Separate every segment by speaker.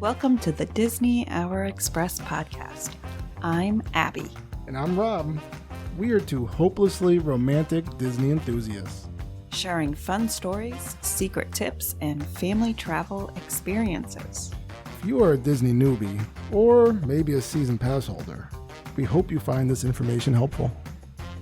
Speaker 1: Welcome to the Disney Hour Express podcast. I'm Abby.
Speaker 2: And I'm Rob. We are two hopelessly romantic Disney enthusiasts.
Speaker 1: Sharing fun stories, secret tips, and family travel experiences.
Speaker 2: If you are a Disney newbie, or maybe a season pass holder, we hope you find this information helpful.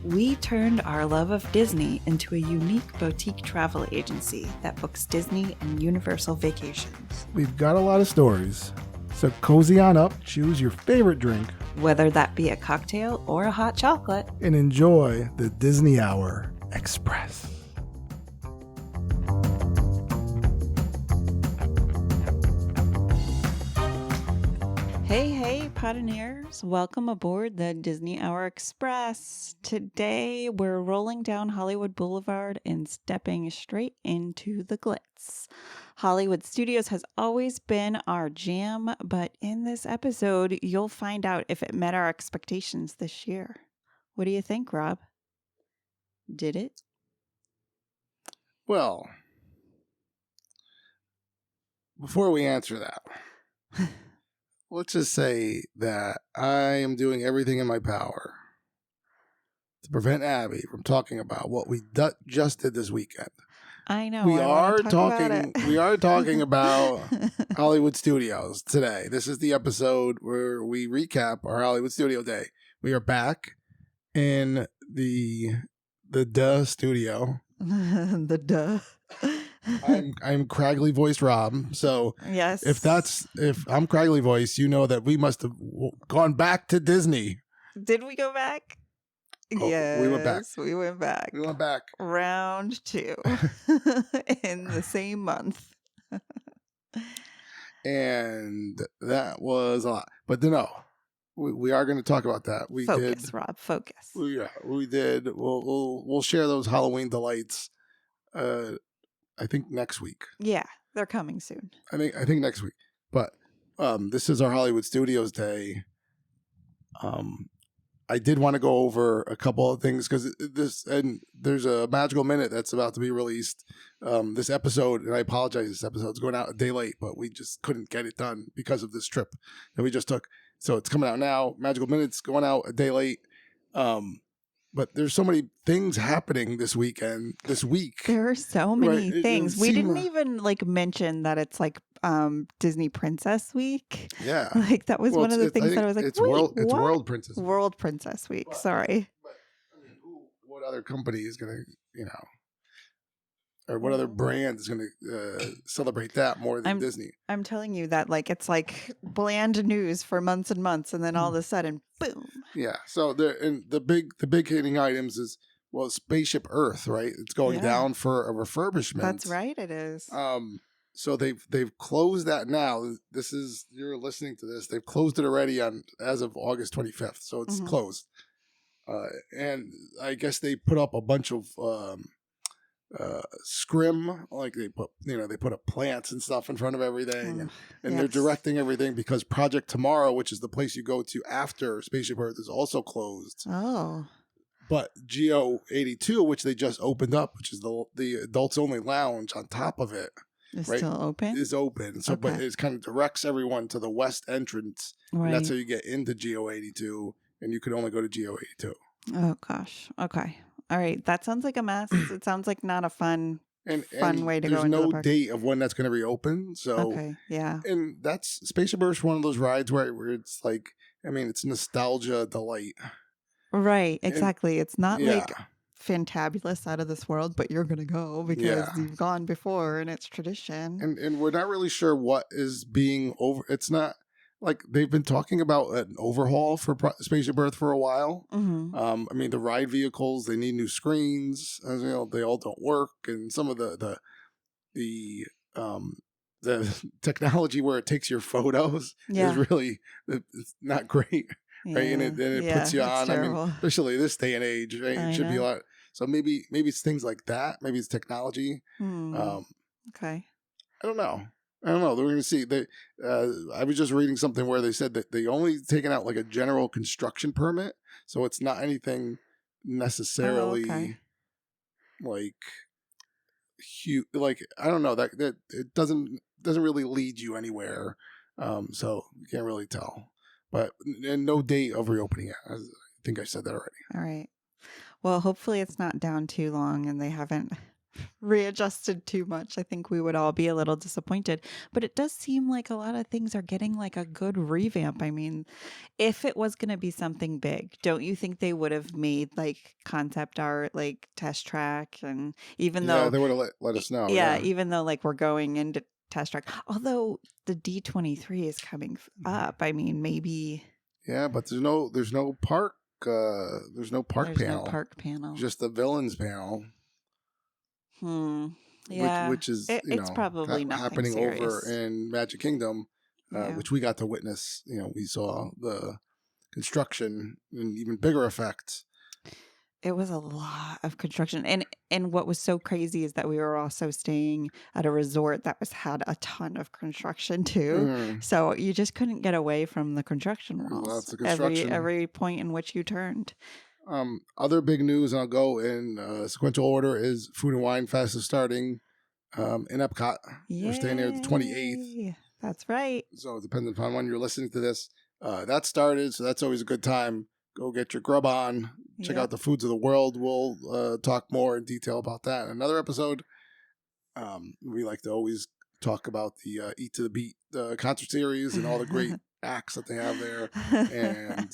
Speaker 1: We turned our love of Disney into a unique boutique travel agency that books Disney and Universal vacations.
Speaker 2: We've got a lot of stories, so cozy on up, choose your favorite drink,
Speaker 1: whether that be a cocktail or a hot chocolate,
Speaker 2: and enjoy the Disney Hour Express.
Speaker 1: Hey, Pioneers. Welcome aboard the Disney Hour Express. Today, we're rolling down Hollywood Boulevard and stepping straight into the glitz. Hollywood Studios has always been our jam, but in this episode, you'll find out if it met our expectations this year. What do you think, Rob? Did it?
Speaker 2: Well, before we answer that, let's just say that I am doing everything in my power to prevent Abby from talking about what we just did this weekend.
Speaker 1: I know.
Speaker 2: We are talking about Hollywood Studios today. This is the episode where we recap our Hollywood Studio Day. We are back in the Duh Studio.
Speaker 1: The Duh.
Speaker 2: I'm craggly voiced Rob. So
Speaker 1: yes,
Speaker 2: if I'm craggly voiced, you know that we must have gone back to Disney.
Speaker 1: Did we go back?
Speaker 2: Oh,
Speaker 1: yes,
Speaker 2: we went back.
Speaker 1: We went back. Round 2 in the same month.
Speaker 2: And that was a lot. But no, we are going to talk about that.
Speaker 1: Focus, Rob. Focus.
Speaker 2: Yeah, we did. We'll share those Halloween delights. I think next week.
Speaker 1: Yeah, they're coming soon.
Speaker 2: I think next week. But this is our Hollywood Studios Day. I did want to go over a couple of things because there's a magical minute that's about to be released. This episode, and I apologize, this episode's going out a day late, but we just couldn't get it done because of this trip that we just took. So it's coming out now. Magical Minute's going out a day late. But there's so many things happening this week.
Speaker 1: There are so many things. We didn't even mention that it's Disney Princess Week.
Speaker 2: Yeah.
Speaker 1: That was one of the things that I was like,
Speaker 2: it's
Speaker 1: World
Speaker 2: Princess Week.
Speaker 1: World Princess Week. Sorry.
Speaker 2: But what other company is going to, or what other brand is going to celebrate that more than Disney?
Speaker 1: I'm telling you that it's bland news for months and months, and then all of a sudden, boom.
Speaker 2: Yeah. So the big hitting items is Spaceship Earth, right? It's going down for a refurbishment.
Speaker 1: That's right. It is.
Speaker 2: So they've closed that now. You're listening to this. They've closed it already as of August 25th. So it's closed. And I guess they put up a bunch of scrim, they put up plants and stuff in front of everything, and they're directing everything because Project Tomorrow, which is the place you go to after Spaceship Earth, is also closed.
Speaker 1: Oh.
Speaker 2: But Geo 82, which they just opened up, which is the adults only lounge on top of it,
Speaker 1: is still open.
Speaker 2: Is open. So, but it kind of directs everyone to the west entrance.
Speaker 1: Right.
Speaker 2: And that's how you get into Geo 82, and you could only go to Geo 82.
Speaker 1: Oh gosh. Okay. All right. That sounds like a mess. It sounds like not a fun way to go into the park. There's
Speaker 2: no date of when that's going to reopen. So,
Speaker 1: yeah.
Speaker 2: And that's Spaceship Earth, one of those rides where it's it's nostalgia delight.
Speaker 1: Right. Exactly. It's not fantabulous out of this world, but you're going to go because you've gone before and it's tradition.
Speaker 2: And we're not really sure what is being It's not they've been talking about an overhaul for Spaceship Earth for a while.
Speaker 1: Mm-hmm.
Speaker 2: The ride vehicles, they need new screens. They all don't work, and some of the technology where it takes your photos is really it's not great, right? And it puts you on.
Speaker 1: Terrible.
Speaker 2: Especially this day and age, right? It should be a lot. So maybe it's things like that. Maybe it's technology.
Speaker 1: Okay.
Speaker 2: I don't know. We're going to see. I was just reading something where they said that they only taken out a general construction permit, so it's not anything necessarily huge. I don't know that it doesn't really lead you anywhere. So you can't really tell. But and no date of reopening yet. I think I said that already.
Speaker 1: All right. Well, hopefully it's not down too long and they haven't readjusted too much. I think we would all be a little disappointed. But it does seem like a lot of things are getting like a good revamp. I mean, if it was going to be something big, don't you think they would have made like concept art, like test track? And even
Speaker 2: Yeah,
Speaker 1: though,
Speaker 2: they would have let us know.
Speaker 1: yeah,
Speaker 2: Yeah.
Speaker 1: even though like we're going into test track, although the D23 is coming up, I mean, maybe
Speaker 2: Yeah, but there's no park. There's no park
Speaker 1: there's
Speaker 2: panel.
Speaker 1: no park panel.
Speaker 2: Just the villains panel.
Speaker 1: Yeah,
Speaker 2: Which is
Speaker 1: it's probably nothing
Speaker 2: happening
Speaker 1: serious.
Speaker 2: over in Magic Kingdom,
Speaker 1: Yeah.
Speaker 2: which we got to witness. We saw the construction and even bigger effect.
Speaker 1: It was a lot of construction, and what was so crazy is that we were also staying at a resort that had a ton of construction too.
Speaker 2: Mhm.
Speaker 1: So you just couldn't get away from the construction walls.
Speaker 2: Lots of construction.
Speaker 1: Every point in which you turned.
Speaker 2: Other big news, and I'll go in sequential order, is Food and Wine Fest is starting in EPCOT. We're staying there the 28th.
Speaker 1: That's right.
Speaker 2: So it depends upon when you're listening to this. That started, so that's always a good time. Go get your grub on. Check out the Foods of the World. We'll talk more in detail about that in another episode. We like to always talk about the Eat to the Beat concert series and all the great acts that they have there. And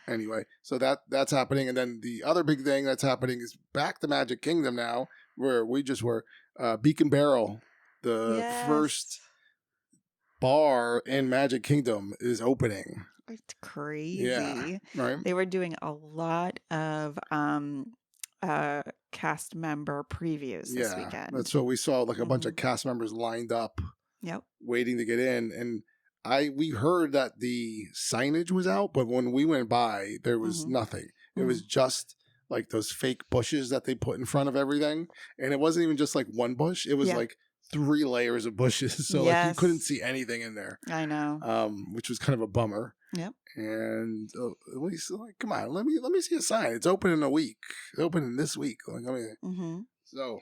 Speaker 2: anyway, so that's happening. And then the other big thing that's happening is back to Magic Kingdom now, where we just were. Beacon Barrel, the first bar in Magic Kingdom, is opening.
Speaker 1: It's crazy.
Speaker 2: Yeah, right.
Speaker 1: They were doing a lot of cast member previews this weekend.
Speaker 2: That's what we saw, like a bunch of cast members lined up, waiting to get in. And we heard that the signage was out, but when we went by, there was nothing. It was just like those fake bushes that they put in front of everything. And it wasn't even just like one bush. It was like 3 layers of bushes. So like you couldn't see anything in there.
Speaker 1: I know.
Speaker 2: Which was kind of a bummer.
Speaker 1: Yep.
Speaker 2: And we said, like, come on, let me see a sign. It's open in a week. It's opening this week. Like, I mean, so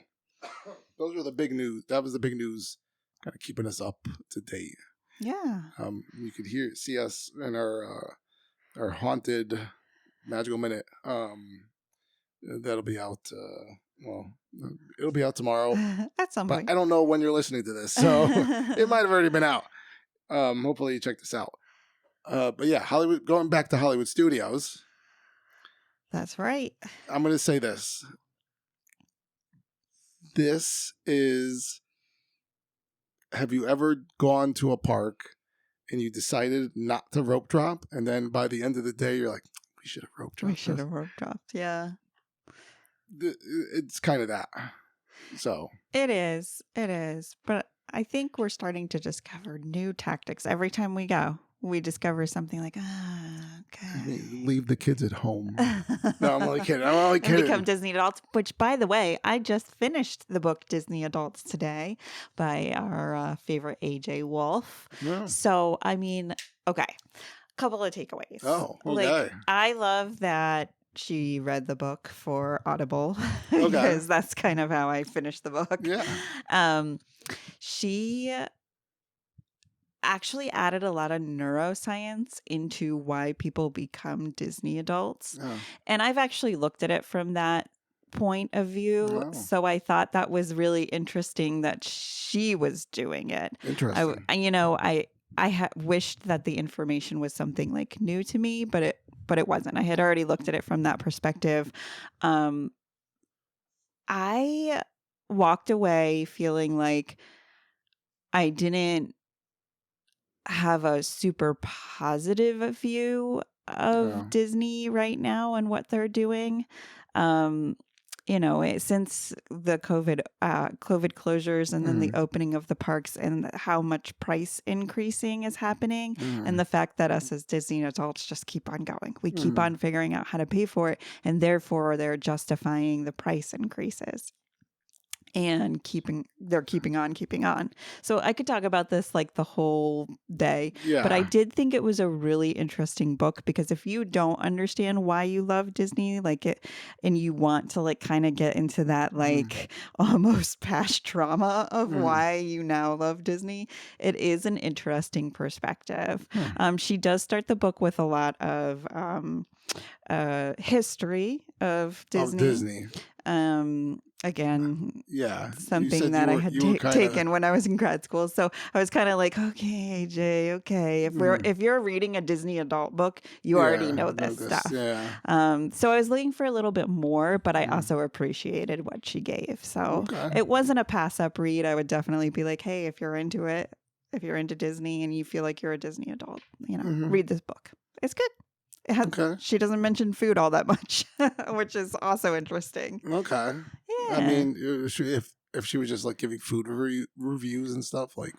Speaker 2: those were the big news. That was the big news, kind of keeping us up to date.
Speaker 1: Yeah.
Speaker 2: You could see us in our haunted magical minute. That'll be out. It'll be out tomorrow
Speaker 1: at some point.
Speaker 2: I don't know when you're listening to this, so it might have already been out. Hopefully you check this out. But yeah, Hollywood. Going back to Hollywood Studios.
Speaker 1: That's right.
Speaker 2: I'm going to say this. This is. Have you ever gone to a park and you decided not to rope drop, and then by the end of the day you're like, we should have rope dropped.
Speaker 1: We should have rope dropped. Yeah.
Speaker 2: It's kind of that. So
Speaker 1: it is. But I think we're starting to discover new tactics every time we go. We discover something like, okay.
Speaker 2: Leave the kids at home. No, I'm only kidding. And
Speaker 1: become Disney adults, which, by the way, I just finished the book Disney Adults today by our favorite AJ Wolf. Yeah. So, I mean, okay. Couple of takeaways.
Speaker 2: Oh, okay.
Speaker 1: Like, I love that she read the book for Audible because that's kind of how I finished the book.
Speaker 2: Yeah.
Speaker 1: She actually added a lot of neuroscience into why people become Disney adults. Oh. And I've actually looked at it from that point of view. Oh. So I thought that was really interesting that she was doing it.
Speaker 2: Interesting.
Speaker 1: I wished that the information was something like new to me, but it wasn't. I had already looked at it from that perspective. I walked away feeling like I didn't have a super positive view of Disney right now and what they're doing. Since the COVID closures and then the opening of the parks and how much price increasing is happening and the fact that us as Disney adults just keep on going. We keep on figuring out how to pay for it, and therefore they're justifying the price increases. and they're keeping on. So I could talk about this like the whole day, but I
Speaker 2: Yeah.
Speaker 1: did think it was a really interesting book because if you don't understand why you love Disney, like it, and you want to like kind of get into that like almost past trauma of why you now love Disney, it is an interesting perspective. She does start the book with a lot of history of
Speaker 2: Of
Speaker 1: Disney.
Speaker 2: Disney.
Speaker 1: Again,
Speaker 2: Yeah.
Speaker 1: something that I had taken when I was in grad school. So I was kind of like, okay, Jay, okay. If you're reading a Disney adult book, you already know this stuff.
Speaker 2: Yeah.
Speaker 1: So I was looking for a little bit more, but I also appreciated what she gave. So it wasn't a pass up read. I would definitely be like, hey, if you're into it, if you're into Disney and you feel like you're a Disney adult, read this book. It's good. She doesn't mention food all that much, which is also interesting.
Speaker 2: Okay.
Speaker 1: Yeah.
Speaker 2: I mean, if she was just like giving food reviews and stuff, like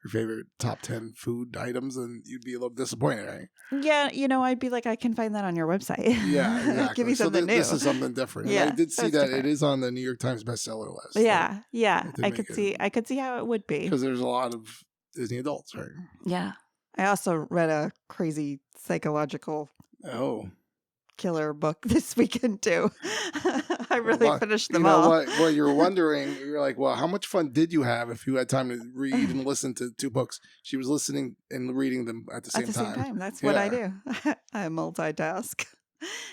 Speaker 2: her favorite top 10 food items, then you'd be a little disappointed, right?
Speaker 1: Yeah, I'd be like, I can find that on your website.
Speaker 2: Yeah, exactly.
Speaker 1: Give me something new.
Speaker 2: This is something different.
Speaker 1: Yeah,
Speaker 2: and I did see that
Speaker 1: different.
Speaker 2: it is on the New York Times bestseller list.
Speaker 1: Yeah, yeah. I could see how it would be.
Speaker 2: Because there's a lot of Disney adults, right?
Speaker 1: Yeah. I also read a crazy psychological killer book this weekend too. I really finished them all.
Speaker 2: What you were wondering, you were like, well, how much fun did you have if you had time to read and listen to 2 books? She was listening and reading them at the same time.
Speaker 1: That's what I do. I multitask.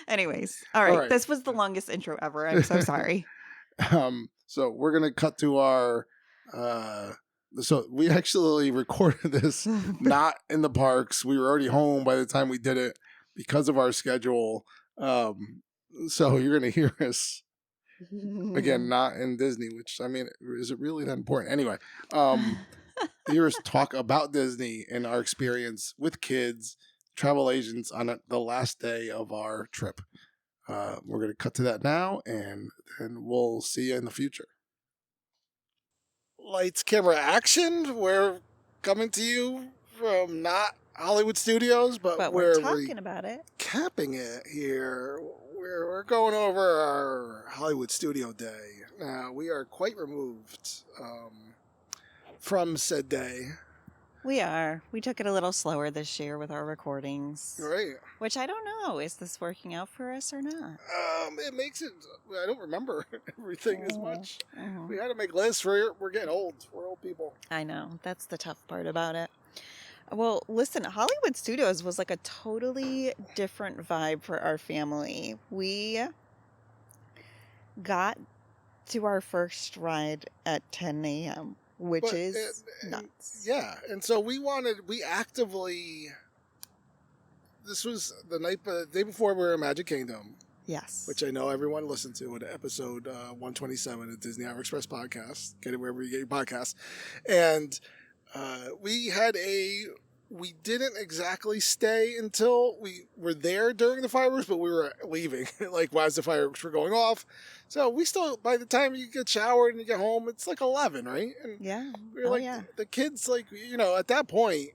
Speaker 1: Anyways, all right. This was the longest intro ever. I'm so sorry.
Speaker 2: So we're gonna cut to our. So we actually recorded this not in the parks. We were already home by the time we did it because of our schedule. So you're going to hear us again, not in Disney, which, I mean, is it really that important? Anyway, hear us talk about Disney and our experience with kids, travel agents on the last day of our trip. We're going to cut to that now, and we'll see you in the future. Lights, camera, action. We're coming to you from not Hollywood Studios, but
Speaker 1: we're talking about it.
Speaker 2: Capping it here. We're going over our Hollywood Studio Day. Now, we are quite removed from said day.
Speaker 1: We are. We took it a little slower this year with our recordings.
Speaker 2: Right.
Speaker 1: Which I don't know. Is this working out for us or not?
Speaker 2: It makes it... I don't remember everything as much. We had to make lists. We're getting old. We're old people.
Speaker 1: I know. That's the tough part about it. Well, listen, Hollywood Studios was like a totally different vibe for our family. We got to our first ride at 10 a.m., which is nuts.
Speaker 2: Yeah, and so we actively, this was the day before we were in Magic Kingdom.
Speaker 1: Yes.
Speaker 2: Which I know everyone listened to in episode 127 of Disney Hour Express podcast. Get it wherever you get your podcasts. And we didn't exactly stay until we were there during the fireworks, but we were leaving, like as the fireworks were going off. So we still, by the time you get showered and you get home, it's like 11, right? And
Speaker 1: yeah.
Speaker 2: We were the kids, like, at that point,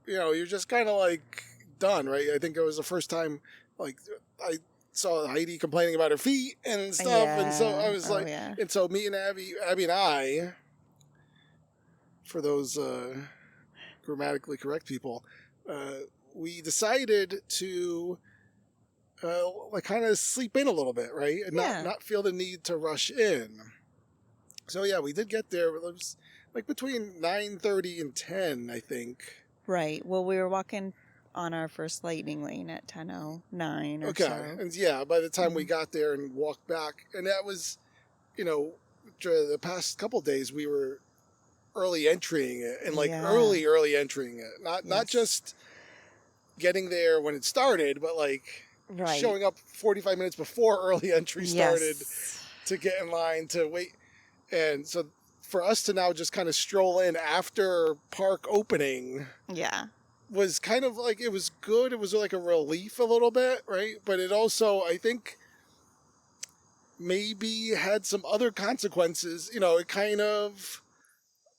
Speaker 2: you're just kind of like done, right? I think it was the first time, like, I saw Heidi complaining about her feet and stuff. Yeah. And so I was and so me and Abby and I, for those grammatically correct people, we decided to kind of sleep in a little bit, right? And not feel the need to rush in. So yeah, we did get there. It was like between 9:30 and 10, I think.
Speaker 1: Right. Well, we were walking on our first lightning lane at 10:09 or
Speaker 2: okay.
Speaker 1: so.
Speaker 2: And yeah, by the time we got there and walked back, and that was, the past couple of days we were early entering it, and early entering it. Not just getting there when it started, but showing up 45 minutes before early entry started to get in line to wait. And so for us to now just kind of stroll in after park opening was kind of like, it was good. It was like a relief a little bit, right? But it also, I think, maybe had some other consequences. It kind of,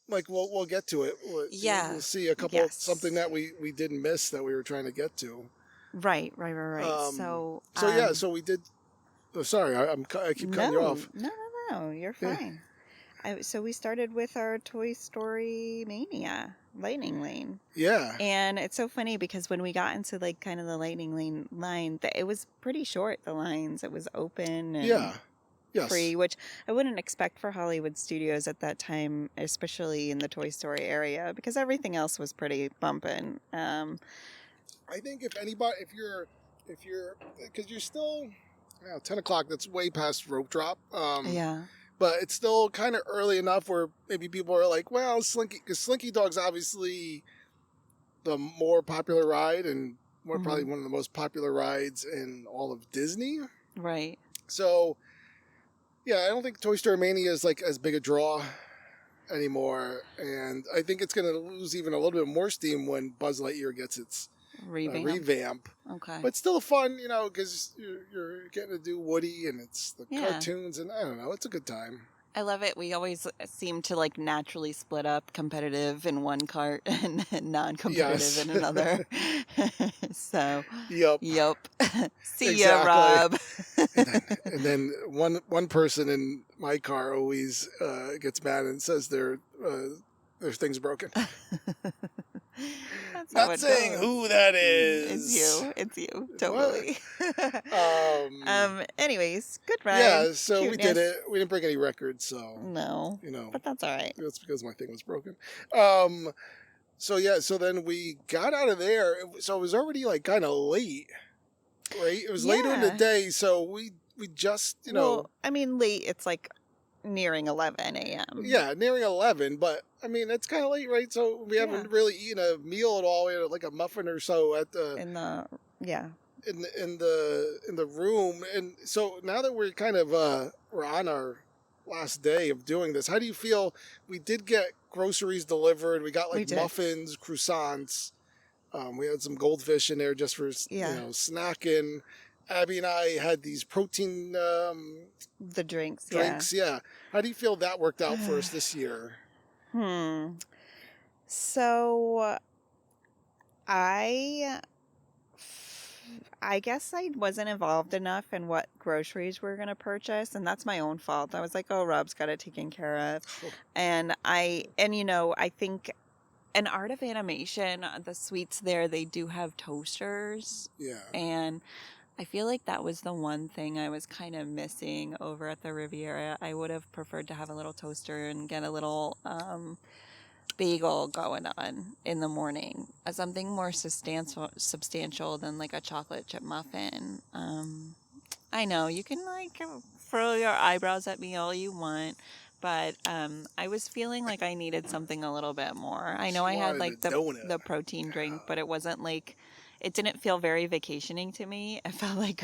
Speaker 2: like, we'll get to it. We'll see a couple, something that we didn't miss that we were trying to get to.
Speaker 1: Right. So
Speaker 2: we did. Oh, sorry, I keep cutting you off.
Speaker 1: No, No, you're
Speaker 2: Yeah.
Speaker 1: fine. So we started with our Toy Story Mania Lightning Lane.
Speaker 2: Yeah.
Speaker 1: And it's so funny because when we got into like kind of the Lightning Lane line, it was pretty short, the lines. It was open and
Speaker 2: Yeah. Yes.
Speaker 1: free, which I wouldn't expect for Hollywood studios at that time, especially in the Toy Story area, because everything else was pretty bumping.
Speaker 2: I think if anybody, if you're, because you're still, 10 o'clock, that's way past rope drop.
Speaker 1: Yeah.
Speaker 2: But it's still kind of early enough where maybe people are like, well, Slinky, because Slinky Dog's obviously the more popular ride and probably one of the most popular rides in all of Disney.
Speaker 1: Right.
Speaker 2: So, yeah, I don't think Toy Story Mania is like as big a draw anymore. And I think it's going to lose even a little bit more steam when Buzz Lightyear gets its revamp.
Speaker 1: Okay.
Speaker 2: But still fun, because you're getting to do Woody and it's the cartoons and I don't know, it's a good time.
Speaker 1: I love it. We always seem to like naturally split up competitive in one cart and non-competitive in another. So, yep. See ya, Rob.
Speaker 2: and then one person in my car always gets mad and says their thing's broken. Not saying who that is.
Speaker 1: It's you. Totally. Anyways, good ride.
Speaker 2: Yeah, so we did it. We didn't break any records, so
Speaker 1: no. But that's all right.
Speaker 2: That's because my thing was broken. So then we got out of there. So it was already like kind of late, right? It was later in the day, so we just
Speaker 1: Well, I mean, late. It's like nearing 11 a.m.
Speaker 2: Yeah, nearing 11, but I mean it's kind of late, right? So we haven't really eaten a meal at all. We had like a muffin or so at the in the room, and so now that we're kind of we're on our last day of doing this, how do you feel? We did get groceries delivered. We got like muffins, croissants. We had some goldfish in there just for snacking. Abby and I had these protein
Speaker 1: the drinks.
Speaker 2: Yeah. How do you feel that worked out for us this year?
Speaker 1: So I guess I wasn't involved enough in what groceries we're going to purchase, and that's my own fault. I was like, oh, Rob's got it taken care of. And I think in Art of Animation, the suites there, they do have toasters.
Speaker 2: Yeah.
Speaker 1: And I feel like that was the one thing I was kind of missing over at the Riviera. I would have preferred to have a little toaster and get a little bagel going on in the morning. Something more substantial than like a chocolate chip muffin. I know you can like furrow your eyebrows at me all you want, but I was feeling like I needed something a little bit more. I know I had like the protein drink, but it wasn't like... It didn't feel very vacationing to me. I felt like,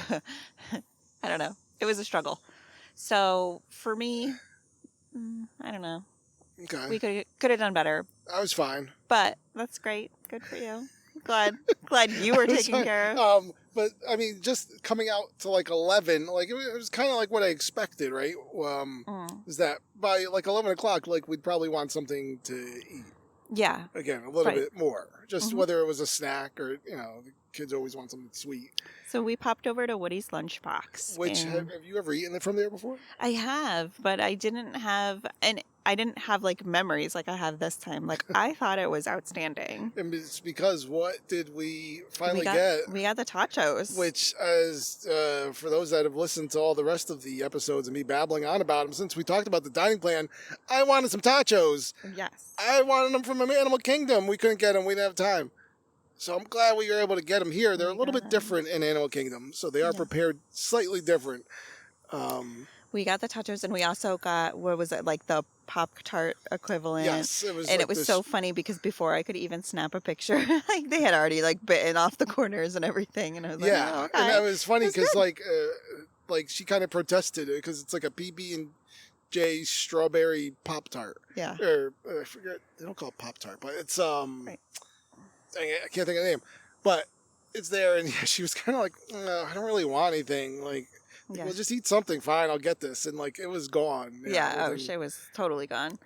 Speaker 1: I don't know. It was a struggle. So for me, I don't know.
Speaker 2: Okay.
Speaker 1: We could have done better.
Speaker 2: I was fine.
Speaker 1: But that's great. Good for you. Glad you were taken care of.
Speaker 2: But I mean, just coming out to like 11, like it was kind of like what I expected, right? Is that by like 11 o'clock, like we'd probably want something to eat.
Speaker 1: Yeah.
Speaker 2: Again, a little bit more. Just whether it was a snack or, the kids always want something sweet.
Speaker 1: So we popped over to Woody's Lunchbox.
Speaker 2: Which, have you ever eaten it from there before?
Speaker 1: I have, but I didn't have like memories like I have this time. Like I thought it was outstanding.
Speaker 2: And it's because what did we finally get?
Speaker 1: We got the Tachos.
Speaker 2: Which, as for those that have listened to all the rest of the episodes and me babbling on about them, since we talked about the dining plan, I wanted some Tachos.
Speaker 1: Yes.
Speaker 2: I wanted them from Animal Kingdom. We couldn't get them. We didn't have time. So I'm glad we were able to get them here. They're a little bit different in Animal Kingdom, so they are prepared slightly different.
Speaker 1: We got the Tachos, and we also got, what was it, like the Pop-Tart equivalent.
Speaker 2: Yes, it was.
Speaker 1: And it was so funny because before I could even snap a picture, like they had already like bitten off the corners and everything, and I was like, oh, okay.
Speaker 2: And that was funny because like she kind of protested it because it's like a PB&J strawberry Pop-Tart.
Speaker 1: Yeah.
Speaker 2: Or I forget, they don't call it Pop-Tart, but it's Right. I can't think of the name, but it's there, and she was kind of like, I don't really want anything. Like, well, just eat something. Fine, I'll get this, and like it was gone.
Speaker 1: Yeah, she was totally gone.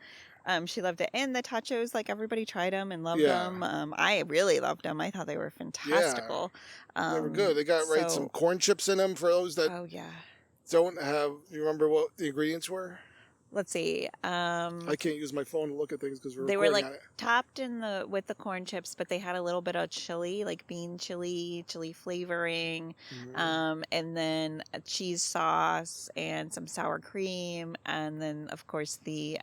Speaker 1: She loved it, and the Tachos, like everybody tried them and loved them. I really loved them. I thought they were fantastical.
Speaker 2: They were good. They got some corn chips in them for those that don't have. You remember what the ingredients were?
Speaker 1: Let's see.
Speaker 2: I can't use my phone to look at things because we're
Speaker 1: They were
Speaker 2: recording
Speaker 1: like
Speaker 2: on it.
Speaker 1: topped with the corn chips, but they had a little bit of chili, like bean chili flavoring, and then a cheese sauce and some sour cream, and then of course the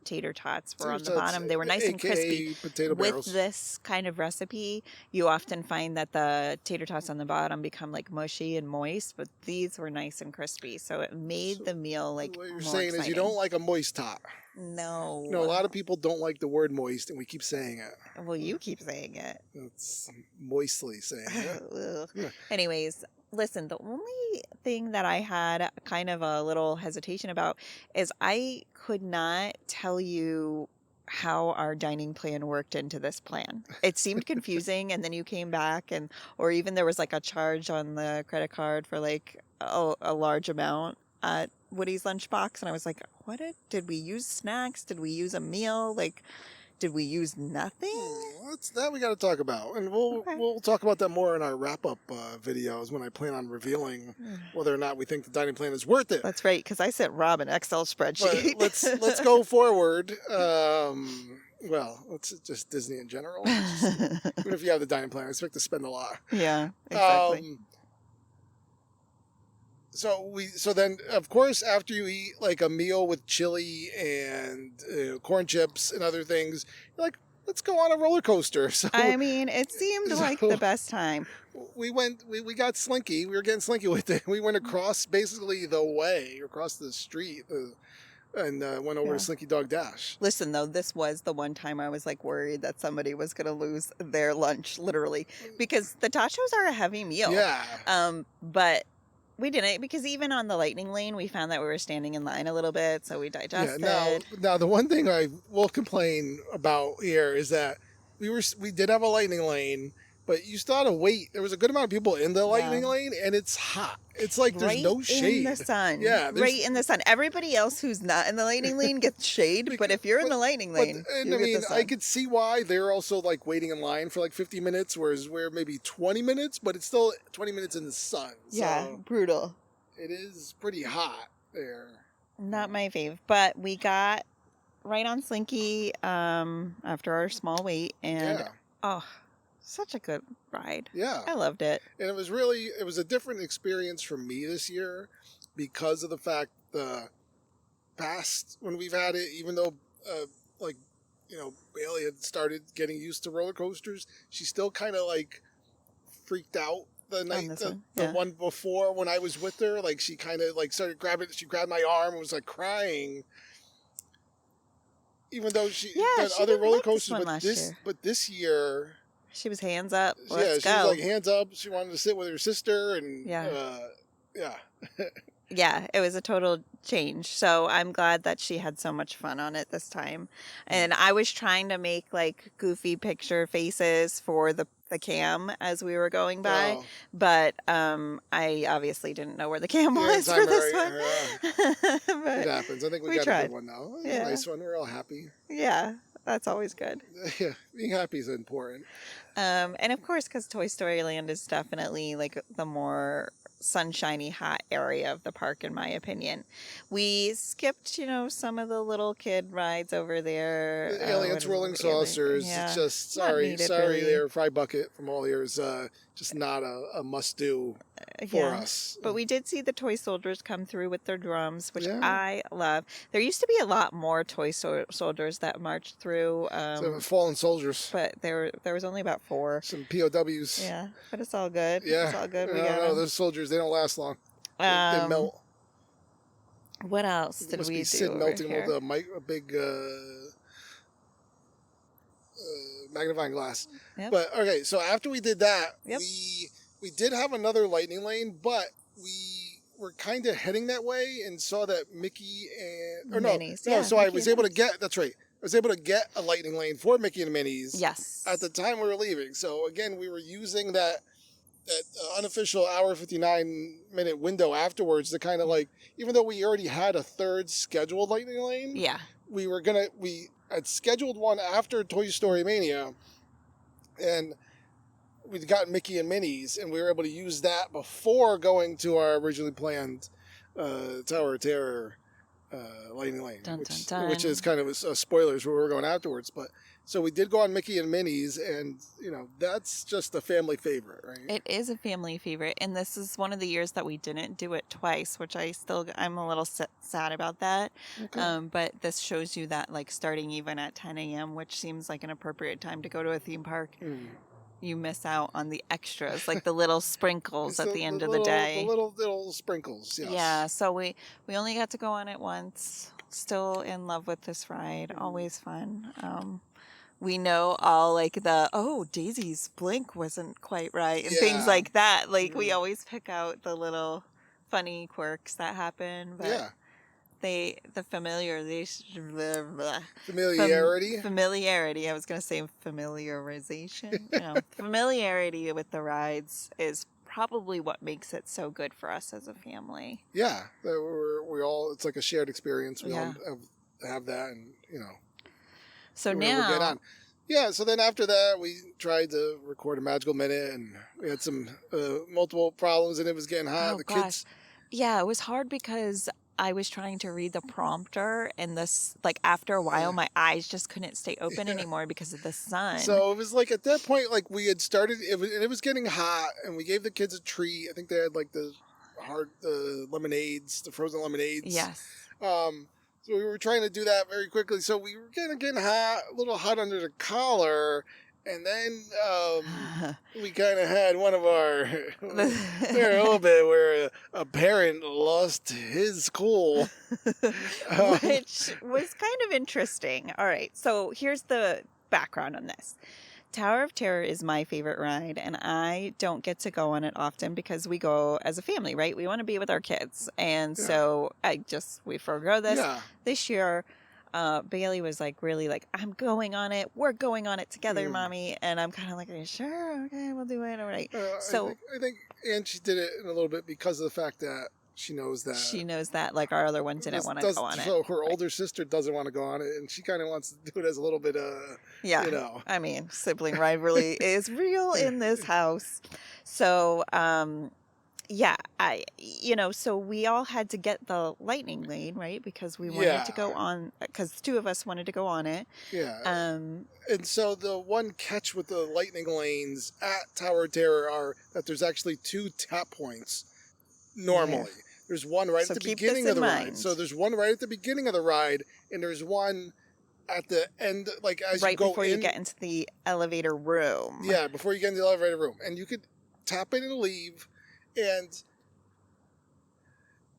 Speaker 1: tater tots were on the bottom. They were nice and crispy.
Speaker 2: Potato
Speaker 1: With
Speaker 2: barrels.
Speaker 1: this kind of recipe, you often find that the tater tots on the bottom become like mushy and moist, but these were nice and crispy, so it made the meal like
Speaker 2: what you're
Speaker 1: more
Speaker 2: saying
Speaker 1: exciting.
Speaker 2: is you don't like a moist tot.
Speaker 1: No.
Speaker 2: No, a lot of people don't like the word moist, and we keep saying it.
Speaker 1: Well, you keep saying it.
Speaker 2: It's moistly saying it. Yeah.
Speaker 1: Anyways, listen, the only thing that I had kind of a little hesitation about is I could not tell you how our dining plan worked into this plan. It seemed confusing, and then you came back or even there was like a charge on the credit card for like a large amount at Woody's Lunchbox, and I was like, what did we use snacks? Did we use a meal? Like, did we use nothing?
Speaker 2: That's that we got to talk about, and we'll talk about that more in our wrap up videos when I plan on revealing whether or not we think the dining plan is worth it.
Speaker 1: That's right, because I sent Rob an Excel spreadsheet.
Speaker 2: But let's go forward. Well, it's just Disney in general. Even if you have the dining plan, I expect to spend a lot.
Speaker 1: Yeah, exactly.
Speaker 2: So then, of course, after you eat like a meal with chili and corn chips and other things, you're like, let's go on a roller coaster. So
Speaker 1: I mean, it seemed like the best time.
Speaker 2: We got Slinky. We were getting Slinky with it. We went across basically across the street, and went over to Slinky Dog Dash.
Speaker 1: Listen, though, this was the one time I was like worried that somebody was going to lose their lunch, literally, because the tachos are a heavy meal.
Speaker 2: Yeah.
Speaker 1: But we didn't, because even on the lightning lane, we found that we were standing in line a little bit, so we digested.
Speaker 2: Yeah, now the one thing I will complain about here is that we did have a lightning lane, but you still had to wait. There was a good amount of people in the lightning lane, and it's hot. It's like there's no shade.
Speaker 1: Right in the sun.
Speaker 2: Yeah.
Speaker 1: Right in the sun. Everybody else who's not in the lightning lane gets shade, but if you're in the lightning lane, you get the sun.
Speaker 2: I could see why they're also like waiting in line for like 50 minutes, whereas we're maybe 20 minutes, but it's still 20 minutes in the sun.
Speaker 1: Yeah,
Speaker 2: so
Speaker 1: brutal.
Speaker 2: It is pretty hot there.
Speaker 1: Not my fave, but we got right on Slinky after our small wait, and such a good ride.
Speaker 2: Yeah.
Speaker 1: I loved it.
Speaker 2: And it was a different experience for me this year because of the fact the past when we've had it, even though Bailey had started getting used to roller coasters, she still kind of like freaked out the night the one before when I was with her. Like she kind of like started she grabbed my arm and was like crying. Even though she done other roller coasters, but this year
Speaker 1: she was hands up.
Speaker 2: She was like hands up. She wanted to sit with her sister, and
Speaker 1: yeah, it was a total change. So I'm glad that she had so much fun on it this time. And I was trying to make like goofy picture faces for the cam as we were going by, but I obviously didn't know where the cam was for this one.
Speaker 2: It happens. I think we got a good one now. A nice one. We're all happy.
Speaker 1: Yeah, that's always good.
Speaker 2: Yeah, being happy is important.
Speaker 1: And of course, because Toy Story Land is definitely like the more sunshiny, hot area of the park, in my opinion. We skipped, some of the little kid rides over there.
Speaker 2: The aliens, rolling saucers.
Speaker 1: Yeah.
Speaker 2: It's just sorry, really. There, Fry Bucket from all years. Just not a must do for us.
Speaker 1: But we did see the toy soldiers come through with their drums, which I love. There used to be a lot more toy soldiers that marched through.
Speaker 2: Some fallen soldiers.
Speaker 1: But there was only about 4.
Speaker 2: Some POWs.
Speaker 1: Yeah, but it's all good.
Speaker 2: Yeah.
Speaker 1: It's all good.
Speaker 2: No, those soldiers, they don't last long. They melt.
Speaker 1: What else did we do?
Speaker 2: Sid melting with a big magnifying glass.
Speaker 1: Yep.
Speaker 2: But okay, so after we did that, we did have another lightning lane, but we were kind of heading that way and saw that Mickey and so I was able to get I was able to get a lightning lane for Mickey and Minnie's.
Speaker 1: Yes.
Speaker 2: At the time we were leaving. So again, we were using that unofficial hour 59-minute window afterwards to kind of like, even though we already had a third scheduled lightning lane, we had scheduled one after Toy Story Mania, and we'd got Mickey and Minnie's, and we were able to use that before going to our originally planned Tower of Terror Lightning Lane,
Speaker 1: Dun,
Speaker 2: which
Speaker 1: dun,
Speaker 2: which
Speaker 1: dun.
Speaker 2: is kind of spoilers where we're going afterwards. But so we did go on Mickey and Minnie's, and that's just a family favorite, right?
Speaker 1: It is a family favorite, and this is one of the years that we didn't do it twice, which I'm a little sad about that.
Speaker 2: Okay.
Speaker 1: But this shows you that like starting even at 10 a.m., which seems like an appropriate time to go to a theme park, you miss out on the extras, like the little sprinkles
Speaker 2: It's
Speaker 1: at the end of the
Speaker 2: little,
Speaker 1: day.
Speaker 2: the little sprinkles. Yes.
Speaker 1: Yeah, so we only got to go on it once. Still in love with this ride. Always fun. We know all like Daisy's blink wasn't quite right and things like that. Like we always pick out the little funny quirks that happen. But the familiarity. I was gonna say familiarization. Familiarity with the rides is probably what makes it so good for us as a family.
Speaker 2: Yeah, we all. It's like a shared experience. We all have that, and
Speaker 1: So
Speaker 2: we'll
Speaker 1: now,
Speaker 2: get on. Yeah. So then after that, we tried to record a magical minute, and we had some multiple problems, and it was getting hot. Kids.
Speaker 1: Yeah, it was hard because I was trying to read the prompter, and like after a while, my eyes just couldn't stay open anymore because of the sun.
Speaker 2: So it was like at that point, like we had started, it was getting hot, and we gave the kids a treat. I think they had like the lemonades, the frozen lemonades.
Speaker 1: Yes.
Speaker 2: So we were trying to do that very quickly. So we were getting hot, a little hot under the collar. And then we kind of had one of our, there a little bit where a parent lost his cool.
Speaker 1: Which was kind of interesting. All right, so here's the background on this. Tower of Terror is my favorite ride, and I don't get to go on it often because we go as a family, right? We want to be with our kids. And so we forego this. This year, Bailey was like, really like, I'm going on it. We're going on it together, Mommy. And I'm kind of like, are you sure? Okay, we'll do it. All right.
Speaker 2: I think and she did it in a little bit because of the fact that she knows that.
Speaker 1: Like our other one didn't want to go on it.
Speaker 2: So her older sister doesn't want to go on it, and she kind of wants to do it as a little bit
Speaker 1: I mean, sibling rivalry is real in this house. So, so we all had to get the lightning lane, right? Because we wanted to go on, because two of us wanted to go on it.
Speaker 2: Yeah. And so the one catch with the lightning lanes at Tower of Terror are that there's actually 2 tap points normally. Yeah. There's one right at the beginning of the ride. So there's one right at the beginning of the ride, and there's one at the end, like as you go
Speaker 1: before you get into the elevator room.
Speaker 2: Yeah, before you get into the elevator room. And you could tap in and leave. And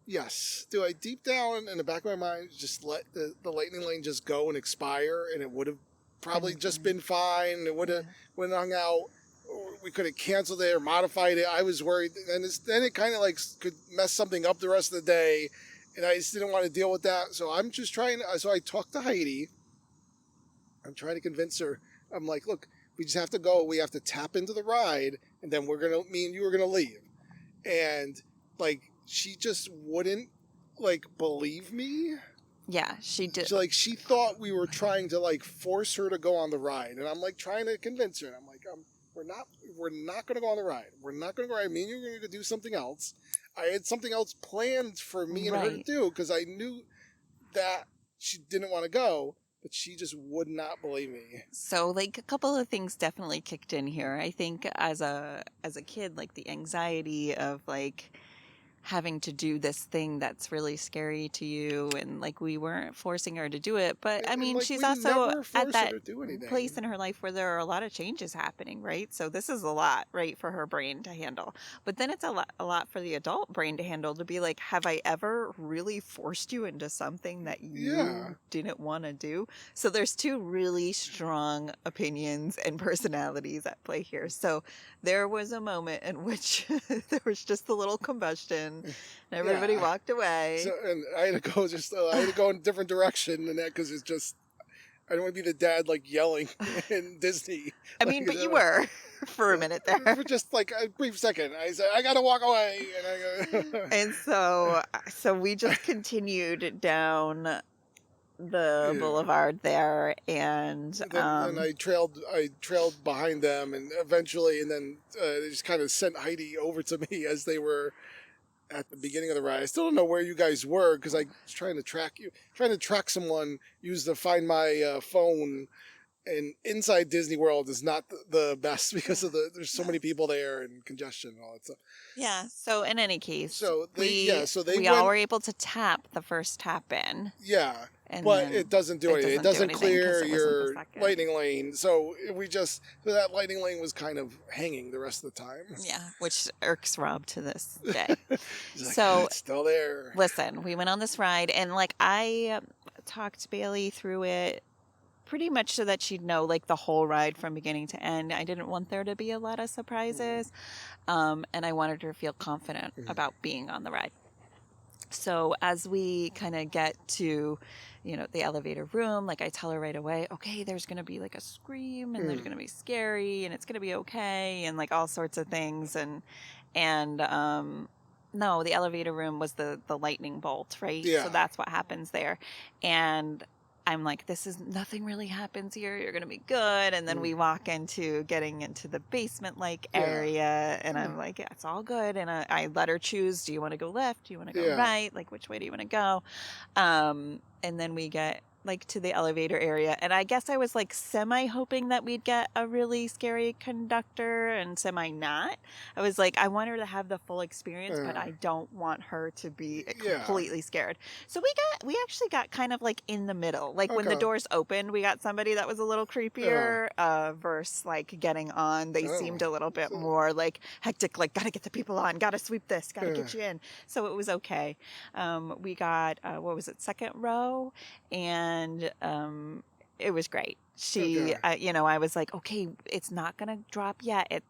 Speaker 2: yes, do I deep down in the back of my mind just let the lightning lane just go and expire, and it would have probably just been fine. It would have hung out. We could have canceled it or modified it. I was worried, and then it kind of like could mess something up the rest of the day, and I just didn't want to deal with that. So I'm just trying. So I talked to Heidi. I'm trying to convince her. I'm like, look, we just have to go. We have to tap into the ride, and then me and you are gonna leave. And like, she just wouldn't like believe me.
Speaker 1: Yeah, she did.
Speaker 2: She thought we were trying to like force her to go on the ride, and I'm like trying to convince her. And I'm like, we're not going to go on the ride. We're not going to go ride. Me and you are going to do something else. I had something else planned for me and her to do because I knew that she didn't want to go, but she just would not believe me.
Speaker 1: So like a couple of things definitely kicked in here. I think as a kid, like the anxiety of like having to do this thing that's really scary to you, and like we weren't forcing her to do it, but I mean, like, she's also at that place in her life where there are a lot of changes happening, right? So this is a lot, right, for her brain to handle. But then it's a lot for the adult brain to handle, to be like, have I ever really forced you into something that you didn't want to do? So there's 2 really strong opinions and personalities at play here. So there was a moment in which there was just a little combustion. And everybody walked away.
Speaker 2: So, and I had to go in a different direction than that because it's just, I don't want to be the dad like yelling in Disney.
Speaker 1: I mean, but you were for a minute there.
Speaker 2: For just like a brief second. I said, I got to walk away.
Speaker 1: And so we just continued down the boulevard there, and
Speaker 2: I trailed behind them, and eventually, and then they just kind of sent Heidi over to me as they were at the beginning of the ride. I still don't know where you guys were because I was trying to track you, trying to track someone, use the Find My phone. And inside Disney World is not the best because of there's so many people there and congestion and all that stuff.
Speaker 1: Yeah. So in any case,
Speaker 2: So they
Speaker 1: we all
Speaker 2: went,
Speaker 1: were able to tap the first tap in.
Speaker 2: yeah,
Speaker 1: And
Speaker 2: but
Speaker 1: then
Speaker 2: it doesn't do anything. It doesn't clear
Speaker 1: 'cause it wasn't the
Speaker 2: your
Speaker 1: second.
Speaker 2: lightning lane. So that lightning lane was kind of hanging the rest of the time.
Speaker 1: Yeah, which irks Rob to this day.
Speaker 2: He's like,
Speaker 1: So
Speaker 2: it's still there.
Speaker 1: listen, we went on this ride, and like I talked Bailey through it pretty much so that she'd know like the whole ride from beginning to end. I didn't want there to be a lot of surprises, and I wanted her to feel confident about being on the ride. So as we kind of get to, the elevator room, like I tell her right away, okay, there's going to be like a scream and there's going to be scary and it's going to be okay and like all sorts of things. And no, the elevator room was the lightning bolt, right?
Speaker 2: Yeah.
Speaker 1: So that's what happens there. And I'm like, nothing really happens here. You're going to be good. And then we walk getting into the basement-like area. And I'm like, yeah, it's all good. And I let her choose, do you want to go left? Do you want to go right? Like, which way do you want to go? And then we get like to the elevator area. And I guess I was like semi hoping that we'd get a really scary conductor and semi not. I was like, I want her to have the full experience, but I don't want her to be completely scared. So we actually got kind of like in the middle. Like when the doors opened, we got somebody that was a little creepier versus like getting on. They seemed a little bit more like hectic, like gotta get the people on, gotta sweep this, gotta get you in. So it was okay. We got, second row, and it was great. I was like, okay, it's not gonna drop yet.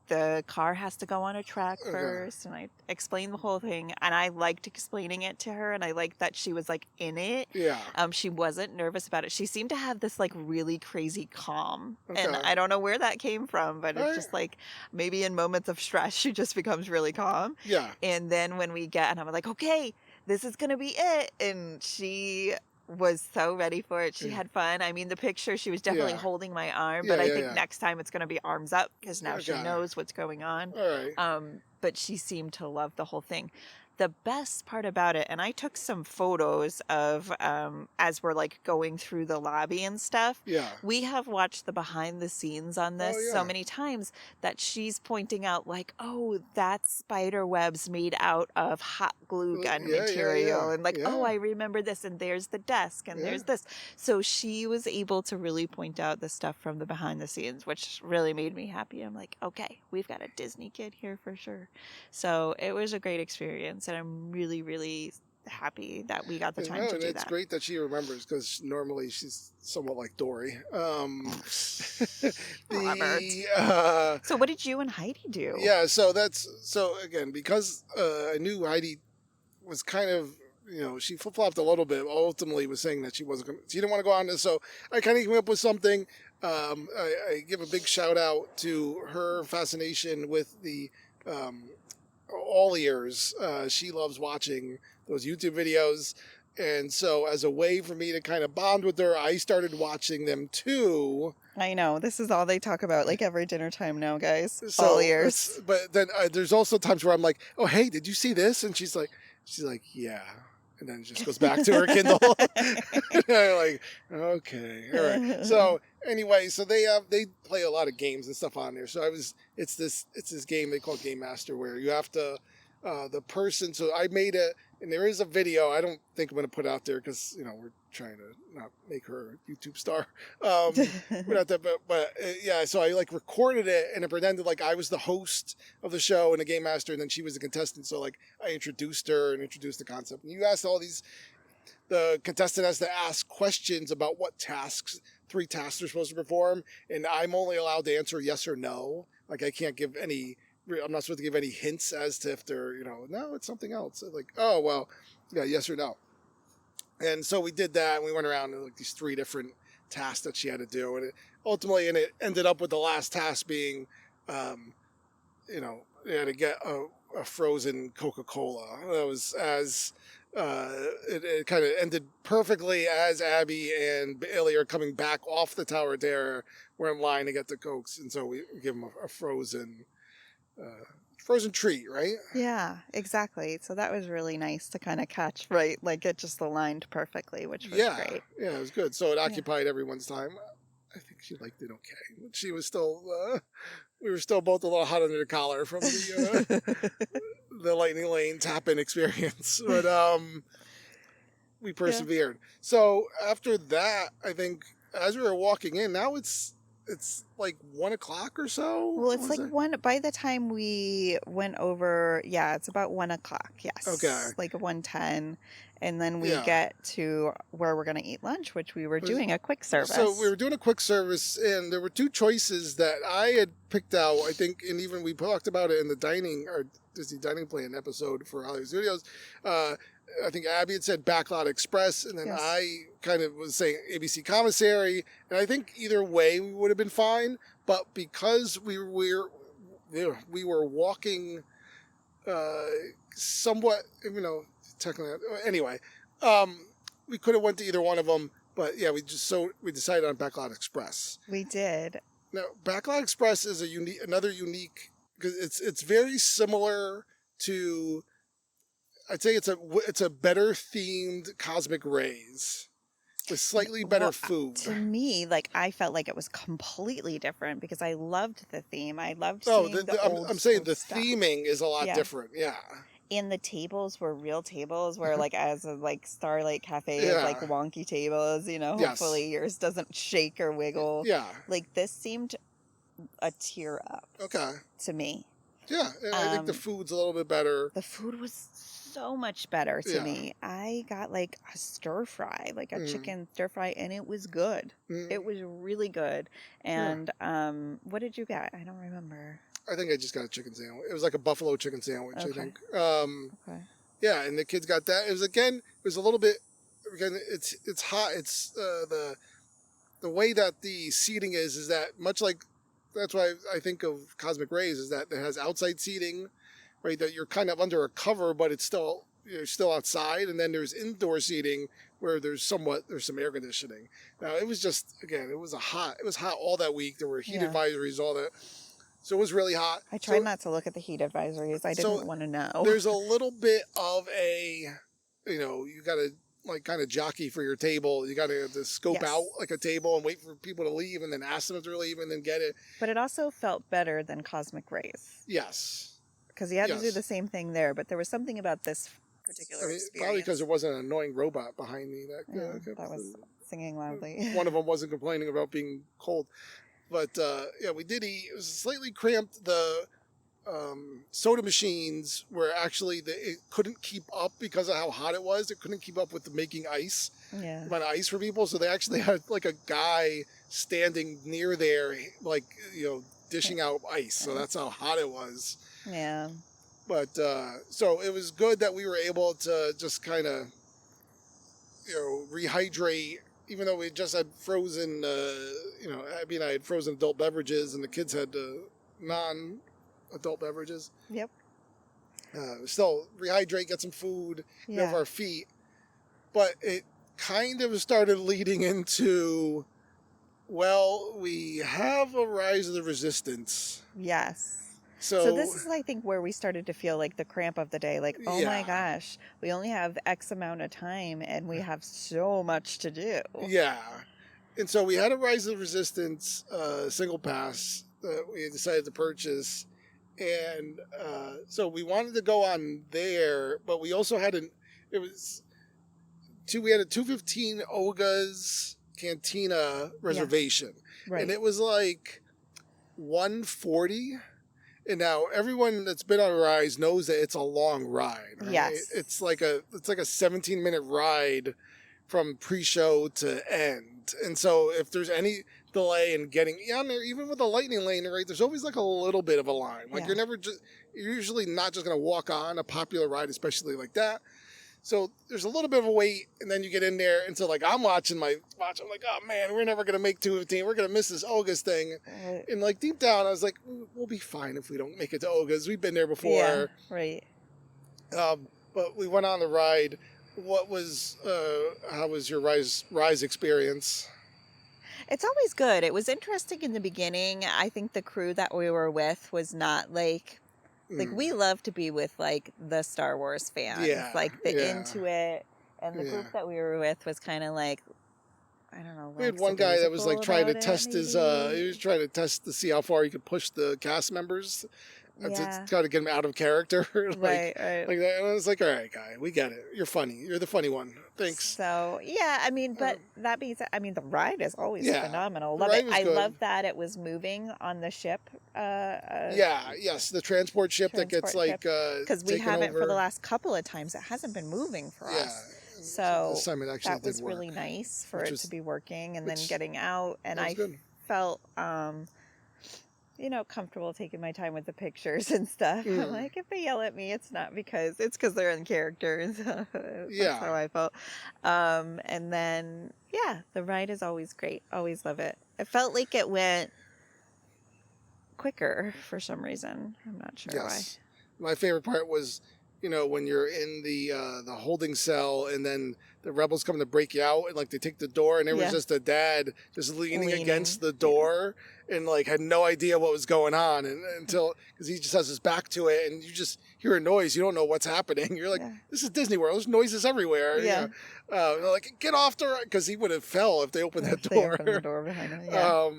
Speaker 1: The car has to go on a track first, and I explained the whole thing, and I liked explaining it to her, and I liked that she was like in it.
Speaker 2: Yeah.
Speaker 1: She wasn't nervous about it. She seemed to have this like really crazy calm, and I don't know where that came from, but it's just like maybe in moments of stress she just becomes really calm.
Speaker 2: Yeah.
Speaker 1: And then when we get, and I'm like, okay, this is gonna be it, and she was so ready for it. She had fun. I mean, the picture, she was definitely holding my arm, but I think next time it's going to be arms up because now she knows what's going on.
Speaker 2: All right.
Speaker 1: But she seemed to love the whole thing. The best part about it, and I took some photos of as we're like going through the lobby and stuff.
Speaker 2: Yeah.
Speaker 1: We have watched the behind the scenes on this so many times that she's pointing out like, oh, that's spider webs made out of hot glue gun material. And like, oh, I remember this. And there's the desk and there's this. So she was able to really point out the stuff from the behind the scenes, which really made me happy. I'm like, okay, we've got a Disney kid here for sure. So it was a great experience. And I'm really, really happy that we got the time to do that.
Speaker 2: It's great that she remembers because normally she's somewhat like Dory.
Speaker 1: So what did you and Heidi do?
Speaker 2: Yeah, so again, because I knew Heidi was kind of, she flip-flopped a little bit, ultimately was saying that she didn't want to go on this, so I kind of came up with something. I give a big shout out to her fascination with the all ears. She loves watching those YouTube videos. And so as a way for me to kind of bond with her, I started watching them too.
Speaker 1: I know. This is all they talk about like every dinner time now, guys. All ears.
Speaker 2: But then there's also times where I'm like, oh, hey, did you see this? And she's like, yeah. And then just goes back to her Kindle. Like, okay, all right. So anyway, so they play a lot of games and stuff on there. So it's this game they call Game Master where you have to the person. So I made it, and there is a video. I don't think I'm going to put out there because we're trying to not make her a YouTube star. We're not that, but yeah. So I like recorded it and I pretended like I was the host of the show and a game master, and then she was the contestant. So like I introduced her and introduced the concept. And you asked all these. The contestant has to ask questions about what three tasks they're supposed to perform, and I'm only allowed to answer yes or no. Like I can't give any. I'm not supposed to give any hints as to if they're, no, it's something else. Like, oh, well, yeah, yes or no. And so we did that, and we went around like these three different tasks that she had to do. And it ended up with the last task being, they had to get a frozen Coca-Cola. That was it kind of ended perfectly as Abby and Bailey are coming back off the Tower of Terror. We're in line to get the Cokes, and so we give them a frozen frozen treat, right?
Speaker 1: Yeah, exactly. So that was really nice to kind of catch, right? Like it just aligned perfectly, which was
Speaker 2: Yeah,
Speaker 1: great.
Speaker 2: yeah, it was good. So it
Speaker 1: Yeah.
Speaker 2: occupied everyone's time. I think she liked it okay. She was still, we were still both a little hot under the collar from the lightning lane tap-in experience, but we
Speaker 1: Yeah.
Speaker 2: persevered. So after that, I think as we were walking in, now it's like 1 o'clock or so.
Speaker 1: Well, it's
Speaker 2: Was
Speaker 1: like
Speaker 2: it?
Speaker 1: one by the time we went over, yeah, it's about 1 o'clock. Yes.
Speaker 2: Okay.
Speaker 1: Like 1:10. And then we
Speaker 2: Yeah.
Speaker 1: get to where we're gonna eat lunch, which we were doing a quick service.
Speaker 2: So we were doing a quick service, and there were two choices that I had picked out. I think, and even we talked about it in the dining or Disney Dining Plan episode for Hollywood Studios. I think Abby had said Backlot Express, and then
Speaker 1: Yes.
Speaker 2: I kind of was saying ABC Commissary, and I think either way we would have been fine. But because we were walking somewhat, technically, anyway, we could have went to either one of them. But yeah, we decided on Backlot Express.
Speaker 1: We did.
Speaker 2: Now, Backlot Express is another unique because it's very similar to. I'd say it's a better themed Cosmic Rays with slightly better food.
Speaker 1: To me, like I felt like it was completely different because I loved the theme. I loved seeing
Speaker 2: I'm saying the
Speaker 1: stuff.
Speaker 2: theming is a lot different. Yeah.
Speaker 1: And the tables were real tables where like as a like Starlight Cafe is
Speaker 2: Yeah.
Speaker 1: like wonky tables, hopefully yours doesn't shake or wiggle.
Speaker 2: Yeah.
Speaker 1: Like this seemed a tier up.
Speaker 2: Okay.
Speaker 1: To me.
Speaker 2: Yeah, and I think the food's a little bit better.
Speaker 1: The food was so much better to me. I got like a stir fry, like a chicken stir fry, and it was good. It was really good. And what did you get? I don't remember.
Speaker 2: I think I just got a chicken sandwich. It was like a buffalo chicken sandwich, I think.
Speaker 1: Okay.
Speaker 2: Yeah, and the kids got that. It was a little bit, again, it's hot. It's the way that the seating is that much like, that's why I think of Cosmic Rays is that it has outside seating, right? That you're kind of under a cover, but you're still outside. And then there's indoor seating where there's some air conditioning. Now it was just, again, it was hot all that week. There were heat advisories, all that. So it was really hot.
Speaker 1: I tried not to look at the heat advisories. I didn't want to know.
Speaker 2: There's a little bit of you got to like kind of jockey for your table. You got to scope out like a table and wait for people to leave and then ask them to leave and then get it.
Speaker 1: But it also felt better than Cosmic Rays.
Speaker 2: Yes.
Speaker 1: Because you had to do the same thing there, but there was something about this particular experience.
Speaker 2: Probably because there wasn't an annoying robot behind me that
Speaker 1: was singing loudly.
Speaker 2: One of them wasn't complaining about being cold. But we did eat. It was slightly cramped. The soda machines were actually it couldn't keep up because of how hot it was. It couldn't keep up with the making ice.
Speaker 1: Yeah.
Speaker 2: Amount of ice for people. So they actually had like a guy standing near there, like dishing out ice. So that's how hot it was.
Speaker 1: Yeah.
Speaker 2: But so it was good that we were able to just kind of rehydrate. Even though we just had frozen, Abby and I had frozen adult beverages, and the kids had non-adult beverages.
Speaker 1: Yep.
Speaker 2: Still rehydrate, get some food, get off our feet. But it kind of started leading into, we have a Rise of the Resistance.
Speaker 1: Yes.
Speaker 2: So
Speaker 1: this is, I think, where we started to feel like the cramp of the day. Like, oh my gosh, we only have X amount of time and we have so much to do.
Speaker 2: Yeah. And so we had a Rise of the Resistance single pass that we decided to purchase. And so we wanted to go on there, but we also had we had a 2:15 Oga's Cantina reservation.
Speaker 1: Right.
Speaker 2: And it was like 1:40. And now everyone that's been on a Rise knows that it's a long ride. Right?
Speaker 1: Yes.
Speaker 2: It's like a 17-minute ride from pre-show to end. And so if there's any delay in getting on there, even with the lightning lane, right, there's always like a little bit of a line. Like you're usually not just going to walk on a popular ride, especially like that. So there's a little bit of a wait, and then you get in there, and so like I'm watching my watch. I'm like, oh man, we're never gonna make 2:15. We're gonna miss this Oga's thing. And like deep down, I was like, we'll be fine if we don't make it to Oga's. We've been there before.
Speaker 1: Yeah, right.
Speaker 2: But we went on the ride. How was your Rise experience?
Speaker 1: It's always good. It was interesting in the beginning. I think the crew that we were with was not like Like, we love to be with, like, the Star Wars fans.
Speaker 2: Yeah,
Speaker 1: Like, the
Speaker 2: yeah.
Speaker 1: into it. And the
Speaker 2: Yeah.
Speaker 1: group that we were with was kind of like, I don't know.
Speaker 2: We had one guy that was like trying to
Speaker 1: lackadaisical
Speaker 2: test
Speaker 1: about it,
Speaker 2: his. He
Speaker 1: maybe?
Speaker 2: was trying to test to see how far he could push the cast members. To
Speaker 1: Yeah.
Speaker 2: try to get him out of character.
Speaker 1: Right.
Speaker 2: Like that. And I was like, all right, guy, we get it. You're funny. You're the funny one. Thanks.
Speaker 1: So, yeah, I mean, but that being said, I mean, the ride is always
Speaker 2: Yeah,
Speaker 1: phenomenal.
Speaker 2: the
Speaker 1: Love
Speaker 2: ride
Speaker 1: it.
Speaker 2: was
Speaker 1: I
Speaker 2: good.
Speaker 1: love that it was moving on the ship.
Speaker 2: Yes, the transport ship that gets like
Speaker 1: because we
Speaker 2: taken
Speaker 1: haven't
Speaker 2: over.
Speaker 1: for the last couple of times. It hasn't been moving for us. So
Speaker 2: this time it actually
Speaker 1: that was
Speaker 2: did work,
Speaker 1: really nice for it to be working and then
Speaker 2: which-
Speaker 1: getting out. And I
Speaker 2: good.
Speaker 1: felt, you know, comfortable taking my time with the pictures and stuff. I'm like, if they yell at me, it's because they're in character. So that's how I felt. And then, yeah, the ride is always great. Always love it. It felt like it went quicker for some reason. I'm not sure why.
Speaker 2: My favorite part was, you know, when you're in the holding cell and then the rebels come to break you out and like they take the door and there was just a dad just leaning against the door and like had no idea what was going on and until because he just has his back to it and you just hear a noise, you don't know what's happening. You're like, this is Disney World. There's noises everywhere.
Speaker 1: Yeah.
Speaker 2: You know, like get off the because he would have fell if they opened that door.
Speaker 1: They opened the door behind him. Yeah.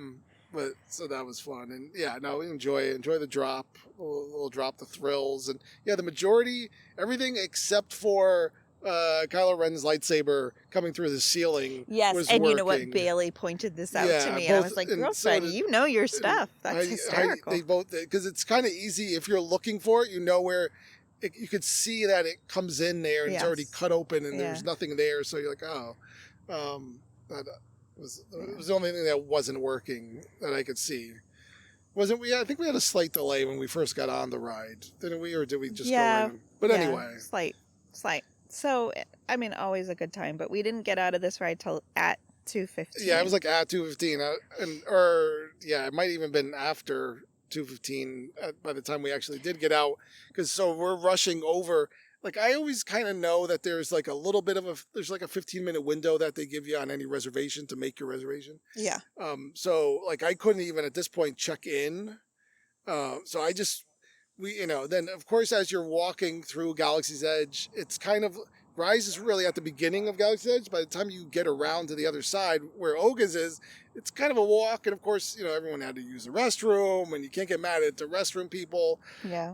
Speaker 2: But so that was fun, and we enjoy the drop. We'll drop the thrills, and the majority, everything except for Kylo Ren's lightsaber coming through the ceiling.
Speaker 1: Yes,
Speaker 2: was
Speaker 1: and
Speaker 2: working.
Speaker 1: you know what? Bailey pointed this out to me. I was like, girlfriend, you know your stuff. That's hysterical.
Speaker 2: They both because it's kind of easy if you're looking for it. You know where you could see that it comes in there and it's already cut open, and there's nothing there. So you're like, oh, but. It was the only thing that wasn't working that I could see. Wasn't we? I think we had a slight delay when we first got on the ride, didn't we? Or did we just go right in? But anyway.
Speaker 1: Slight. So, I mean, always a good time, but we didn't get out of this ride till at 2:15.
Speaker 2: Yeah, it was like at 2:15. It might even been after 2:15 by the time we actually did get out. Because we're rushing over. Like, I always kind of know that there's like a little bit of there's like a 15-minute window that they give you on any reservation to make your reservation.
Speaker 1: Yeah.
Speaker 2: So like I couldn't even at this point check in. So I just, then of course, as you're walking through Galaxy's Edge, it's kind of, Rise is really at the beginning of Galaxy's Edge. By the time you get around to the other side where Oga's is, it's kind of a walk. And of course, everyone had to use the restroom and you can't get mad at the restroom people.
Speaker 1: Yeah.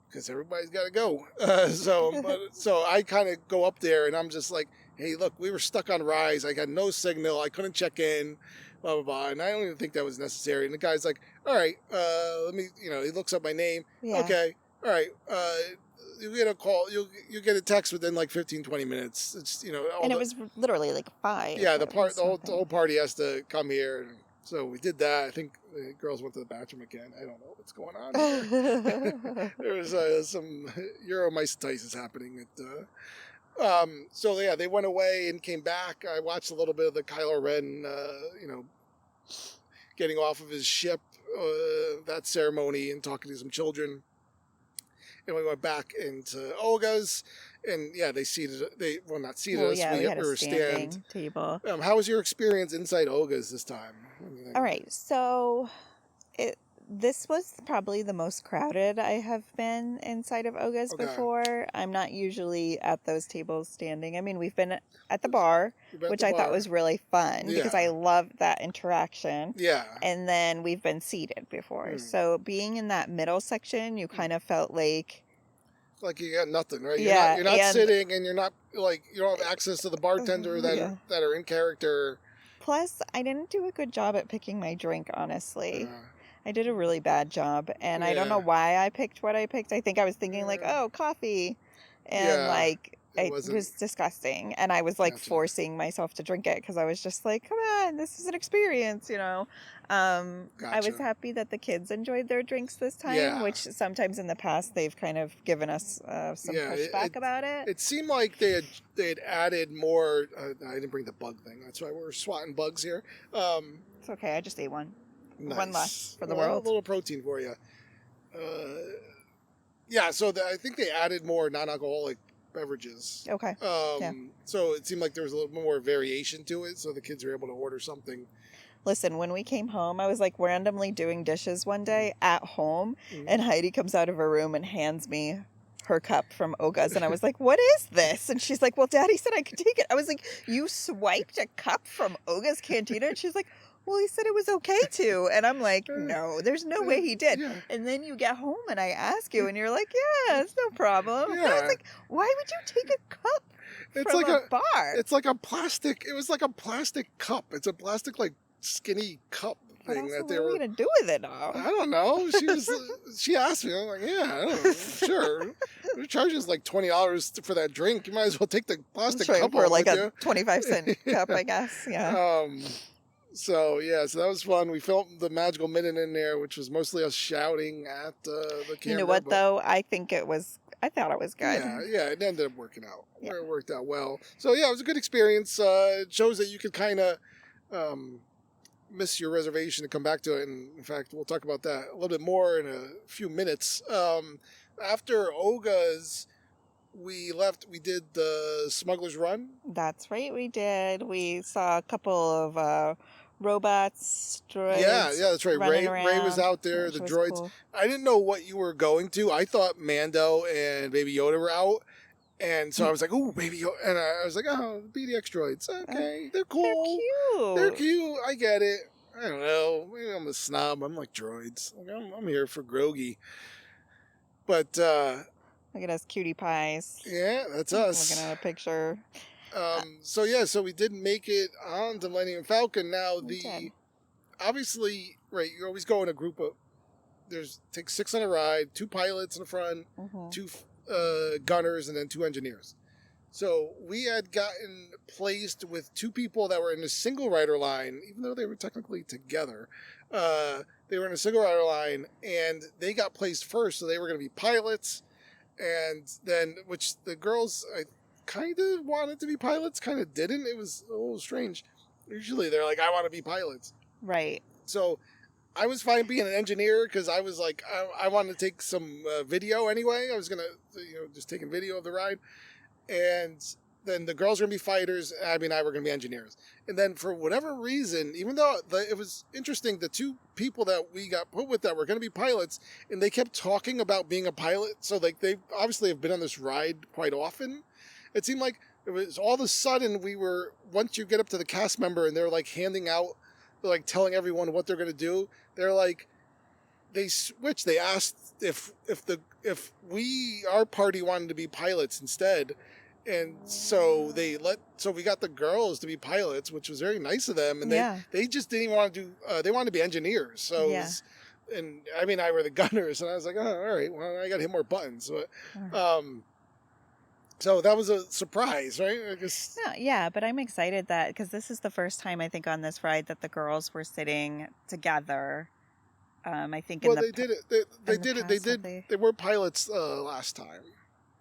Speaker 2: Because everybody's got to go. So I kind of go up there and I'm just like, hey, look, we were stuck on Rise. I got no signal. I couldn't check in, blah, blah, blah. And I don't even think that was necessary. And the guy's like, all right, let me, he looks up my name. Yeah. Okay. All right. You get a call. You get a text within like 15, 20 minutes. It's,
Speaker 1: and it was literally like 5.
Speaker 2: Yeah. The whole party has to come here. So we did that. I think the girls went to the bathroom again. I don't know what's going on. There was some Euromycetitis happening. They went away and came back. I watched a little bit of the Kylo Ren, getting off of his ship, that ceremony, and talking to some children. And we went back into Olga's. And they seated. Not seated us.
Speaker 1: Yeah, we had
Speaker 2: were
Speaker 1: a standing table.
Speaker 2: How was your experience inside Olga's this time?
Speaker 1: All right, so this was probably the most crowded I have been inside of Olga's before. I'm not usually at those tables standing. I mean, we've been at the bar, which I thought was really fun because I love that interaction. Yeah. And then we've been seated before. So being in that middle section, you kind of felt like
Speaker 2: you got nothing, right? You're not sitting, and you're not like you don't have access to the bartender that are in character.
Speaker 1: Plus, I didn't do a good job at picking my drink, honestly. I did a really bad job, and I don't know why I picked what I picked. I think I was thinking like, oh, coffee, and it was disgusting, and I was like forcing myself to drink it because I was just like, come on, this is an experience, I was happy that the kids enjoyed their drinks this time, which sometimes in the past they've kind of given us some pushback about it.
Speaker 2: It seemed like they had added more. I didn't bring the bug thing. That's why we're swatting bugs here.
Speaker 1: It's okay. I just ate one.
Speaker 2: Nice.
Speaker 1: One less for the world.
Speaker 2: A little protein for you. So I think they added more non-alcoholic beverages.
Speaker 1: Okay.
Speaker 2: So it seemed like there was a little more variation to it, so the kids were able to order something
Speaker 1: Listen, when we came home, I was like randomly doing dishes one day at home, and Heidi comes out of her room and hands me her cup from Oga's, and I was like, what is this? And she's like, well, Daddy said I could take it. I was like, you swiped a cup from Oga's Cantina? And she's like, well, he said it was okay to. And I'm like, no, there's no way he did.
Speaker 2: Yeah.
Speaker 1: And then you get home and I ask you, and you're like, yeah, it's no problem.
Speaker 2: Yeah.
Speaker 1: And I was like, why would you take a cup from a bar?
Speaker 2: It's like a plastic. It was like a plastic cup. It's a plastic, like, skinny cup thing that they were.
Speaker 1: What are we gonna do with it now?
Speaker 2: I don't know. She asked me. I'm like, yeah, I don't know. Sure. It charges like $20 for that drink. You might as well take the plastic cup
Speaker 1: for like
Speaker 2: with
Speaker 1: a
Speaker 2: you.
Speaker 1: 25-cent cup, I guess. Yeah.
Speaker 2: So that was fun. We filmed the magical minute in there, which was mostly us shouting at the camera.
Speaker 1: You know what though? I thought it was good.
Speaker 2: Yeah, it ended up working out. Yeah. It worked out well. So yeah, it was a good experience. It shows that you could kind of miss your reservation and come back to it. And in fact, we'll talk about that a little bit more in a few minutes. After Oga's, we did the Smuggler's Run.
Speaker 1: That's right, we did. We saw a couple of robots, droids.
Speaker 2: Yeah, that's right. Ray was out there, the droids.
Speaker 1: Cool.
Speaker 2: I didn't know what you were going to. I thought Mando and Baby Yoda were out. And so I was like, "Oh, Baby Yoda." And I was like, "Oh, BDX droids. Okay, they're cool. They're cute. I get it. I don't know. Maybe I'm a snob. I'm like droids. Like, I'm here for Grogi." But
Speaker 1: look at us, cutie pies.
Speaker 2: Yeah, that's us.
Speaker 1: Looking at a picture.
Speaker 2: So we did make it on the Millennium Falcon. Now obviously, right, you always go in a group of, take 6 on a ride, 2 pilots in the front, 2 gunners, and then 2 engineers. So we had gotten placed with 2 people that were in a single rider line, even though they were technically together. They were in a single rider line, and they got placed first, so they were going to be pilots. And then, which the girls, I kind of wanted to be pilots, kind of didn't. It was a little strange. Usually they're like, I want to be pilots.
Speaker 1: Right.
Speaker 2: So I was fine being an engineer because I was like, I wanted to take some video anyway. I was going to, just taking video of the ride. And then the girls were going to be fighters. Abby and I were going to be engineers. And then for whatever reason, even though it was interesting, the 2 people that we got put with that were going to be pilots, and they kept talking about being a pilot. So like they obviously have been on this ride quite often. It seemed like it was all of a sudden once you get up to the cast member and they're like handing out, like telling everyone what they're going to do. They're like, they switched. They asked if our party wanted to be pilots instead. And so we got the girls to be pilots, which was very nice of them. And they just didn't even want to do, they wanted to be engineers. So, and I mean, I were the gunners, and I was like, oh, all right, well, I got to hit more buttons. But, so that was a surprise, right? I guess.
Speaker 1: Yeah, but I'm excited because this is the first time I think on this ride that the girls were sitting together. I think.
Speaker 2: They did it. They were pilots last time.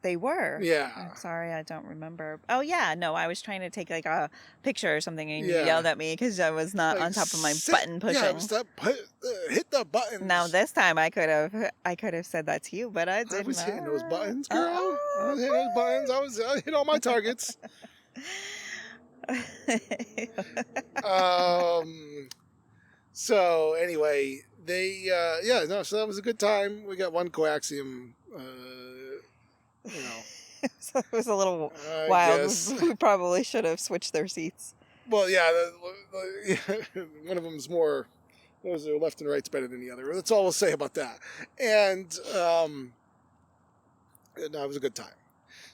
Speaker 1: They were.
Speaker 2: Yeah.
Speaker 1: I'm sorry, I don't remember. Oh yeah, no, I was trying to take like a picture or something, and you yelled at me because I was not on top of my button pushing.
Speaker 2: Yeah, hit the buttons.
Speaker 1: Now this time I could have said that to you, but I didn't.
Speaker 2: I was hitting those buttons, girl. I was hitting those buttons. I hit all my targets. So anyway, so that was a good time. We got 1 coaxium.
Speaker 1: So it was a little wild. We probably should have switched their seats.
Speaker 2: Well, one of them's more. Their left and right's better than the other. That's all we'll say about that. And it was a good time.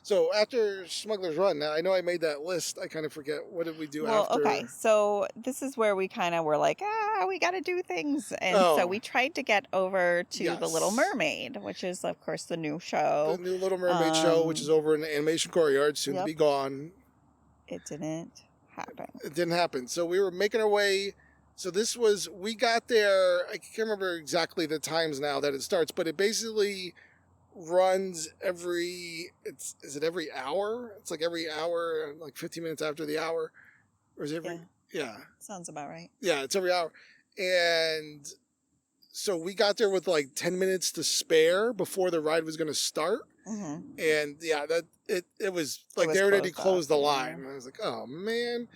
Speaker 2: So after Smuggler's Run, now I know I made that list. I kind of forget, what did we do after?
Speaker 1: Okay, so this is where we kind of were like, we got to do things. And so we tried to get over to the Little Mermaid, which is, of course, the new show.
Speaker 2: The new Little Mermaid show, which is over in the Animation Courtyard, soon to be gone.
Speaker 1: It didn't happen.
Speaker 2: It didn't happen. So we were making our way. So we got there, I can't remember exactly the times now that it starts, but it basically runs is it every hour? It's like every hour, like 15 minutes after the hour. Or is it every? Yeah.
Speaker 1: Sounds about right.
Speaker 2: Yeah, it's every hour. And so we got there with like 10 minutes to spare before the ride was going to start. Mm-hmm. And it was like they already closed the line. And I was like, oh man.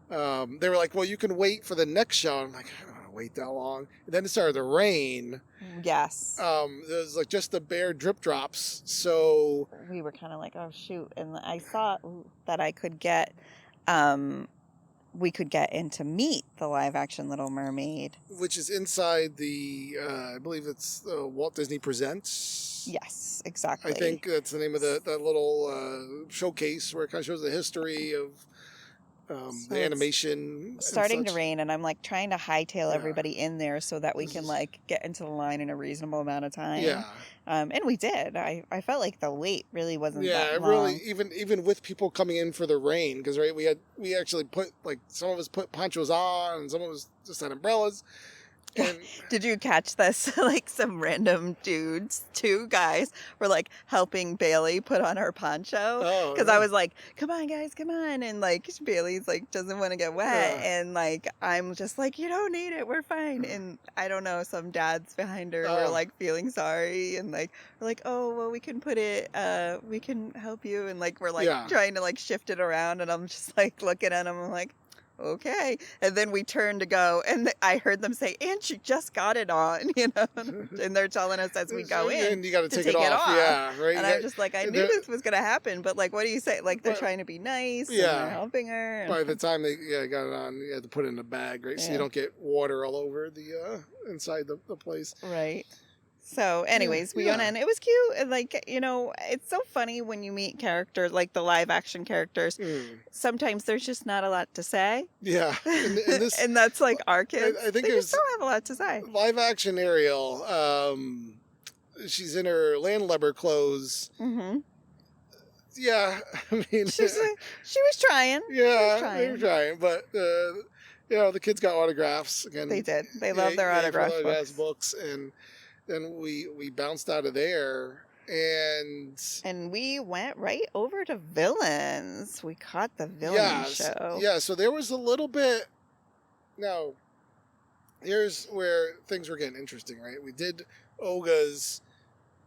Speaker 2: they were like, well, you can wait for the next show. I'm like, I don't want to wait that long. And then it started to rain.
Speaker 1: Yes.
Speaker 2: There was like just the bare drip drops. So
Speaker 1: we were kind of like, oh shoot. And I thought that I could get, we could get in to meet the live action Little Mermaid.
Speaker 2: Which is inside the, I believe it's Walt Disney Presents.
Speaker 1: Yes, exactly.
Speaker 2: I think that's the name of that little showcase where it kind of shows the history of the animation.
Speaker 1: Starting to rain, and I'm like trying to hightail everybody in there so that we can like get into the line in a reasonable amount of time.
Speaker 2: Yeah.
Speaker 1: And we did. I felt like the wait really wasn't that long.
Speaker 2: Really, even with people coming in for the rain, because we actually put, like, some of us put ponchos on and some of us just had umbrellas. And
Speaker 1: did you catch this? Like some random dudes, 2 guys, were like helping Bailey put on her poncho. Because I was like, come on, guys, come on. And like Bailey's like doesn't want to get wet. And like I'm just like, you don't need it. We're fine. And I don't know, some dads behind her were like feeling sorry. And like, we're like, oh, well, we can put it, we can help you. And like, we're like trying to like shift it around. And I'm just like looking at them. I'm like, okay. And then we turned to go, and I heard them say, and she just got it on, you know, and they're telling us as we go in,
Speaker 2: and you got to take it off. Yeah, right.
Speaker 1: And I'm just like, I knew this was going to happen, but like, what do you say? Like, they're trying to be nice, and they're helping her. And...
Speaker 2: By the time they got it on, you had to put it in a bag, right? So you don't get water all over the inside the place.
Speaker 1: Right. So anyways, we went in. It was cute. And like, you know, it's so funny when you meet characters, like the live action characters. Sometimes there's just not a lot to say.
Speaker 2: Yeah. And, this,
Speaker 1: and that's like our kids.
Speaker 2: I think
Speaker 1: they just don't have a lot to say.
Speaker 2: Live action Ariel, she's in her landlubber clothes. Mm-hmm. Yeah. I mean, she
Speaker 1: was trying.
Speaker 2: Yeah, they were trying. But, you know, the kids got autographs. Again,
Speaker 1: they did. They love their autograph
Speaker 2: books. And then we bounced out of there, and we
Speaker 1: went right over to Villains. We caught the Villains show.
Speaker 2: Yeah, so there was a little bit. Now, here's where things were getting interesting, right? We did Oga's,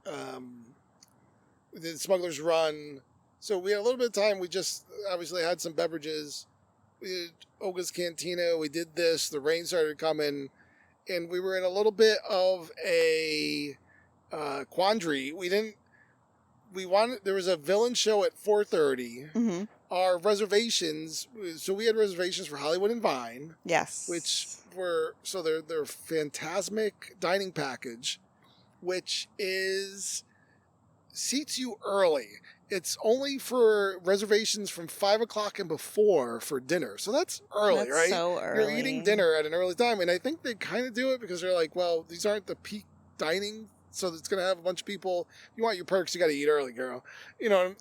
Speaker 2: we did Smuggler's Run, so we had a little bit of time. We just obviously had some beverages. We did Oga's Cantina. We did this. The rain started coming. And we were in a little bit of a quandary. There was a villain show at 4:30. Mm-hmm. Our reservations, so we had reservations for Hollywood and Vine.
Speaker 1: Yes.
Speaker 2: Which were, so their Fantasmic dining package, which seats you early. It's only for reservations from 5 o'clock and before for dinner. So that's early, right?
Speaker 1: So early.
Speaker 2: You're eating dinner at an early time. And I think they kind of do it because they're like, well, these aren't the peak dining. So it's going to have a bunch of people. You want your perks, you got to eat early, girl. You know,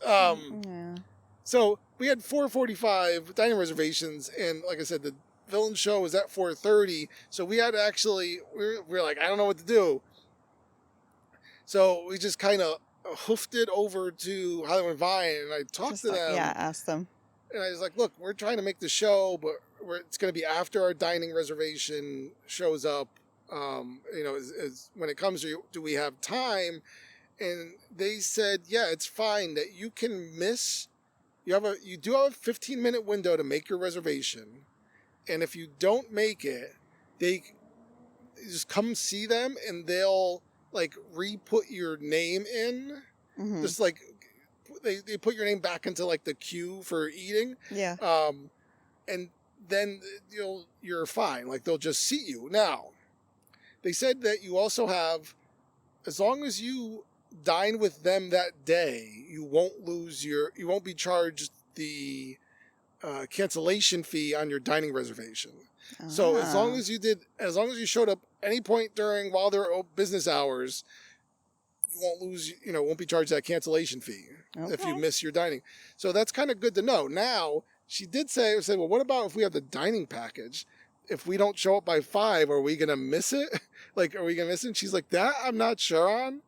Speaker 2: So we had 4:45 dining reservations. And like I said, the villain show was at 4:30. So we had actually, we were like, I don't know what to do. So we just kind of hoofed it over to Hollywood Vine, and I talked to them.
Speaker 1: Yeah, asked them.
Speaker 2: And I was like, look, we're trying to make the show, but it's going to be after our dining reservation shows up. You know, when it comes to, do we have time? And they said, yeah, it's fine that you can miss. You do have a 15-minute window to make your reservation. And if you don't make it, they just come see them, and they'll like re-put your name in. Mm-hmm. Just like they put your name back into like the queue for eating.
Speaker 1: Yeah.
Speaker 2: And then you're fine. Like they'll just seat you. Now, they said that you also have, as long as you dine with them that day, you won't be charged the cancellation fee on your dining reservation. So as long as you showed up any point while they're business hours, you won't lose, won't be charged that cancellation fee if you miss your dining. So that's kind of good to know. Now, she did say, well, what about if we have the dining package? If we don't show up by 5, are we going to miss it? Like, are we going to miss it? And she's like, that I'm not sure on.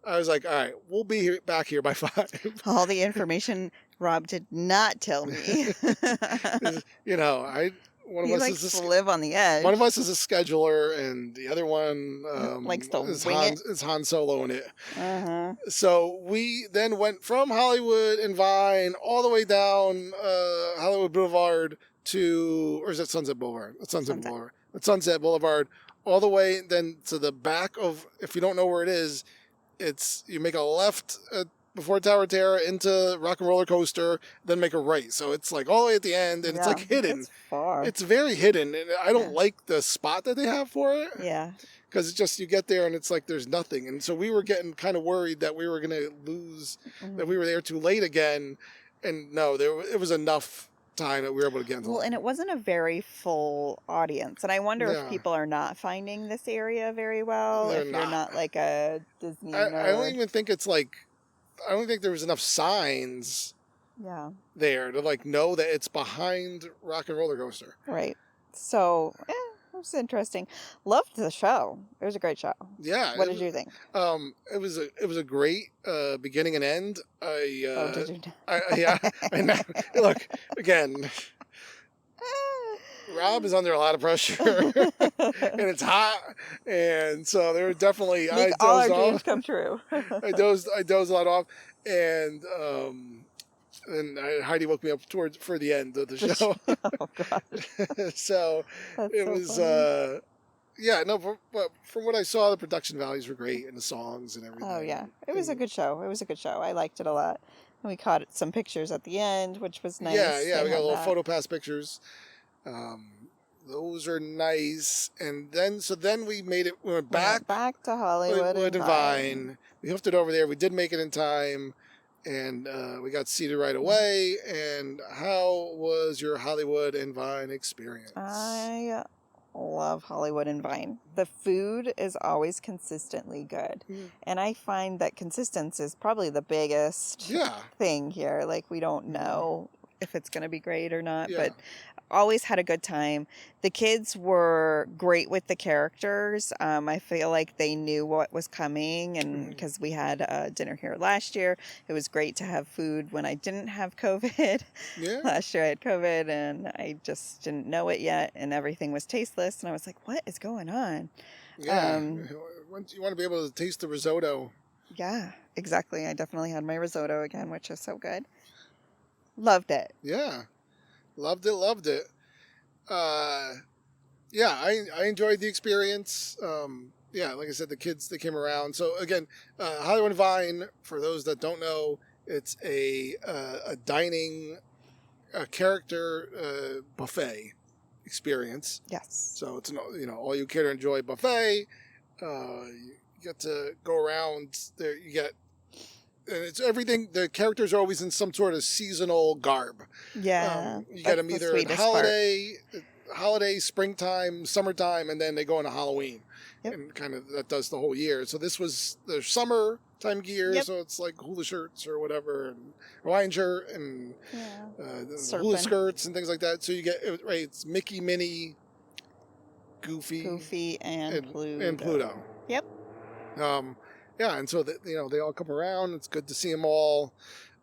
Speaker 2: I was like, all right, we'll be back here by 5.
Speaker 1: All the information Rob did not tell me.
Speaker 2: one of
Speaker 1: He
Speaker 2: us
Speaker 1: likes
Speaker 2: is
Speaker 1: to live on the edge.
Speaker 2: one of us is a scheduler, and the other one
Speaker 1: likes to
Speaker 2: is
Speaker 1: wing it.
Speaker 2: Is Han Solo in it.
Speaker 1: Uh-huh.
Speaker 2: So we then went from Hollywood and Vine all the way down Hollywood Boulevard to, or is that Sunset Boulevard? That's Sunset Boulevard. That's Sunset Boulevard, all the way then to the back of. If you don't know where it is, it's you make a left before Tower of Terror into Rock and Roller Coaster, then make a right. So it's like all the way at the end, and it's like hidden.
Speaker 1: It's far.
Speaker 2: It's very hidden, and I don't like the spot that they have for it.
Speaker 1: Yeah.
Speaker 2: Because it's just, you get there and it's like there's nothing. And so we were getting kind of worried that we were going to lose, that we were there too late again. And no, it was enough time that we were able to get into.
Speaker 1: Well, and it wasn't a very full audience. And I wonder if people are not finding this area very well. You're not like a Disney nerd.
Speaker 2: I don't even think it's like, I don't think there was enough signs there to like know that it's behind Rock and Roller Coaster.
Speaker 1: Right. So, it was interesting. Loved the show. It was a great show.
Speaker 2: Yeah.
Speaker 1: What did you think?
Speaker 2: It was a great beginning and end.
Speaker 1: Did you?
Speaker 2: I know. Look, again, Rob is under a lot of pressure, and it's hot, and so there were definitely
Speaker 1: Make all our dreams come true.
Speaker 2: I dozed a lot off, and Heidi woke me up for the end of the show.
Speaker 1: Oh gosh!
Speaker 2: So
Speaker 1: That's
Speaker 2: it
Speaker 1: so
Speaker 2: was
Speaker 1: funny.
Speaker 2: but from what I saw, the production values were great, and the songs and everything.
Speaker 1: Oh yeah, it was a good show. It was a good show. I liked it a lot. And we caught some pictures at the end, which was nice.
Speaker 2: Yeah, we got little photo pass pictures. Those are nice. And then we went back
Speaker 1: to Hollywood and
Speaker 2: Vine. We hoofed it over there. We did make it in time, and we got seated right away. And how was your Hollywood and Vine experience?
Speaker 1: I love Hollywood and Vine. The food is always consistently good. And I find that consistency is probably the biggest thing here. Like, we don't know if it's going to be great or not, but always had a good time. The kids were great with the characters. I feel like they knew what was coming, and because we had dinner here last year, it was great to have food when I didn't have COVID. Last year I had COVID and I just didn't know it yet, and everything was tasteless, and I was like, what is going on?
Speaker 2: You want to be able to taste the risotto. Yeah,
Speaker 1: exactly. I definitely had my risotto again, which is so good. Loved it.
Speaker 2: Yeah. Loved it. I enjoyed the experience. Like I said, the kids, they came around. So again, Hollywood Vine, for those that don't know, it's a dining, character buffet experience.
Speaker 1: Yes.
Speaker 2: So it's all you care to enjoy buffet. You get to go around there. You get. And it's everything. The characters are always in some sort of seasonal garb.
Speaker 1: Yeah,
Speaker 2: you get them either in holiday, springtime, summertime, and then they go into Halloween, and kind of that does the whole year. So this was the summertime gear, so it's like hula shirts or whatever, and Hawaiian shirt and hula skirts and things like that. So you get it's Mickey, Minnie, Goofy,
Speaker 1: and
Speaker 2: Pluto.
Speaker 1: Yep.
Speaker 2: And so they all come around. It's good to see them all.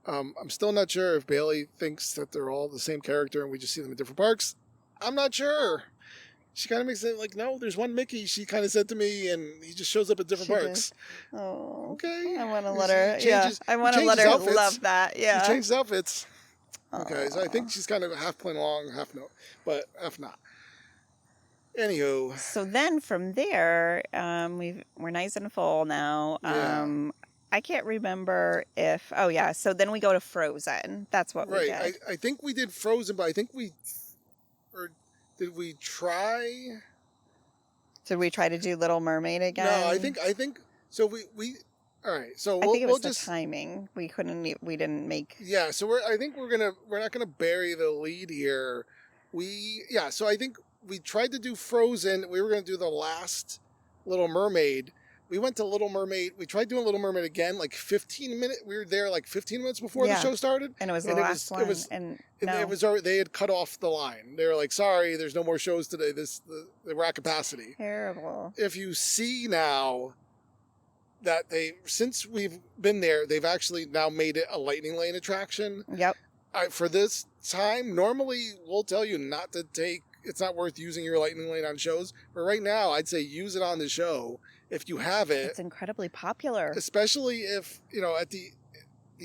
Speaker 2: I'm still not sure if Bailey thinks that they're all the same character and we just see them in different parks. I'm not sure. She kind of makes it like, no, there's one Mickey, she kind of said to me, and he just shows up at different parks.
Speaker 1: Did. Oh,
Speaker 2: okay.
Speaker 1: I want to let her. I want to let her love that. Yeah.
Speaker 2: She changes outfits. Okay, so I think she's kind of half playing along, half no, but half not. Anywho.
Speaker 1: So then from there, we're nice and full now. I can't remember if. Oh yeah. So then we go to Frozen. That's what we did.
Speaker 2: I think we did Frozen, but I think did we try?
Speaker 1: Did we try to do Little Mermaid again?
Speaker 2: No, I think so. We all right. So
Speaker 1: I think it was the timing. We didn't make.
Speaker 2: Yeah. So we're not gonna bury the lead here. So I think we tried to do Frozen. We were gonna do the last Little Mermaid. We went to Little Mermaid. We tried doing Little Mermaid again, like 15 minutes. We were there like 15 minutes before the show started.
Speaker 1: And it was the last one.
Speaker 2: It was already, they had cut off the line. They were like, sorry, there's no more shows today. We're at capacity.
Speaker 1: Terrible.
Speaker 2: If you see now that since we've been there, they've actually now made it a lightning lane attraction.
Speaker 1: Yep.
Speaker 2: For this time, normally we'll tell you not to take it's not worth using your lightning lane on shows. But right now, I'd say use it on the show if you have it.
Speaker 1: It's incredibly popular.
Speaker 2: Especially if, at the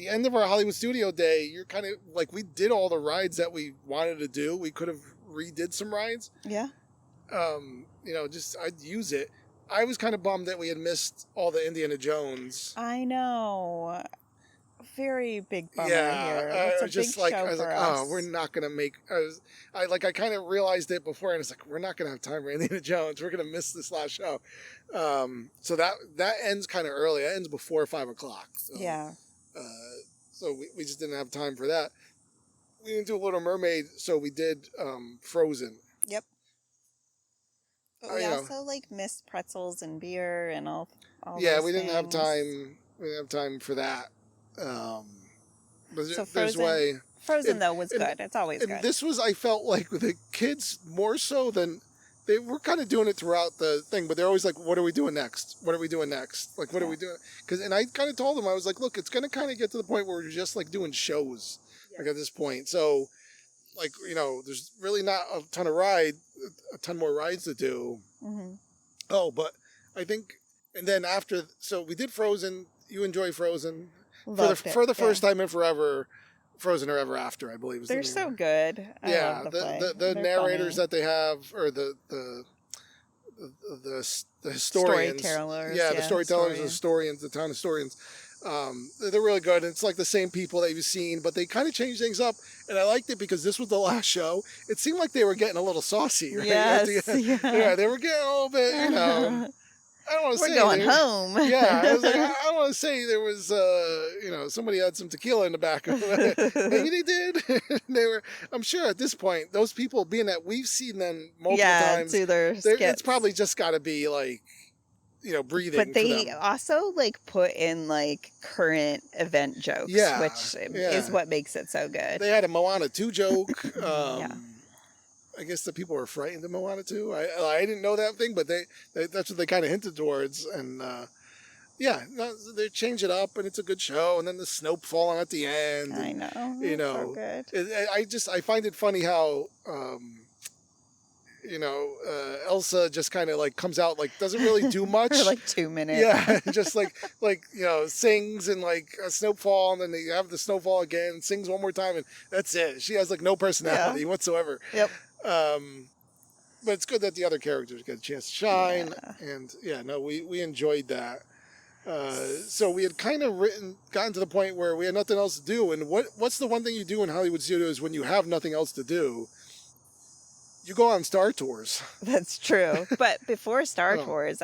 Speaker 2: end of our Hollywood studio day, you're kind of like, we did all the rides that we wanted to do. We could have redid some rides.
Speaker 1: Yeah.
Speaker 2: I'd use it. I was kind of bummed that we had missed all the Indiana Jones.
Speaker 1: I know. Very big bummer here. It's a
Speaker 2: just
Speaker 1: big
Speaker 2: like,
Speaker 1: show
Speaker 2: I was
Speaker 1: for
Speaker 2: like,
Speaker 1: us.
Speaker 2: oh, we're not going to make, I kind of realized it before, and it's like, we're not going to have time for Indiana Jones. We're going to miss this last show. So that ends kind of early. It ends before 5 o'clock. So,
Speaker 1: yeah.
Speaker 2: So we just didn't have time for that. We didn't do Little Mermaid, so we did Frozen.
Speaker 1: Yep. But we also missed pretzels and beer and all
Speaker 2: yeah,
Speaker 1: those
Speaker 2: we didn't
Speaker 1: things.
Speaker 2: have time. We didn't have time for that. But
Speaker 1: So
Speaker 2: there's way.
Speaker 1: Frozen though was good. It's always
Speaker 2: And
Speaker 1: good.
Speaker 2: this was, I felt like, with the kids more so than they were kind of doing it throughout the thing, but they're always like, "What are we doing next? What are we doing next? Like, what are we doing?" And I kind of told them, I was like, "Look, it's going to kind of get to the point where we're just like doing shows, like at this point. So, like, there's really not a ton more rides to do."
Speaker 1: Mm-hmm.
Speaker 2: Oh, but I think, and then after, so we did Frozen. You enjoy Frozen for the first time in forever. Frozen or Ever After, I believe.
Speaker 1: They're so good. I love
Speaker 2: the narrators
Speaker 1: funny.
Speaker 2: that they have, or the historians,
Speaker 1: storytellers.
Speaker 2: Yeah, the storytellers, the historians, the town historians. They're really good. And it's like the same people that you've seen, but they kind of changed things up. And I liked it because this was the last show. It seemed like they were getting a little saucy, right?
Speaker 1: Yes,
Speaker 2: Yeah, they were getting a little bit, I don't want to say.
Speaker 1: We're going home.
Speaker 2: Yeah, I was like, I don't want to say there was, somebody had some tequila in the back of it. Maybe they did. They were. I'm sure at this point, those people, being that we've seen them multiple times,
Speaker 1: to their skits.
Speaker 2: It's probably just got to be like, breathing.
Speaker 1: But they also put in current event jokes, which is what makes it so good.
Speaker 2: They had a Moana 2 joke.
Speaker 1: Yeah.
Speaker 2: I guess the people were frightened of Moana 2. I didn't know that thing, but that's what they kind of hinted towards. And they change it up, and it's a good show. And then the snow falling at the end.
Speaker 1: I know. So good.
Speaker 2: I find it funny how Elsa just kind of comes out, doesn't really do much.
Speaker 1: For 2 minutes.
Speaker 2: Yeah, just sings and a snowfall, and then they have the snowfall again, sings one more time, and that's it. She has no personality whatsoever.
Speaker 1: Yep.
Speaker 2: But it's good that the other characters get a chance to shine, and we enjoyed that. So we had kind of gotten to the point where we had nothing else to do, and what's the one thing you do in Hollywood Studios when you have nothing else to do? You go on Star Tours.
Speaker 1: That's true. But before Star Tours,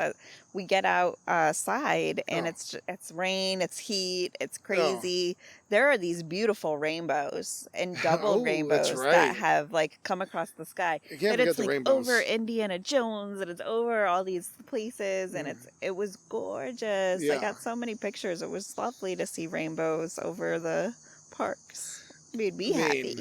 Speaker 1: we get outside, and it's rain, it's heat, it's crazy. There are these beautiful rainbows and double rainbows that have come across the sky.
Speaker 2: You can't
Speaker 1: and
Speaker 2: forget the rainbows.
Speaker 1: Over Indiana Jones, and it's over all these places, and it was gorgeous.
Speaker 2: Yeah.
Speaker 1: I got so many pictures. It was lovely to see rainbows over the parks. Made me happy.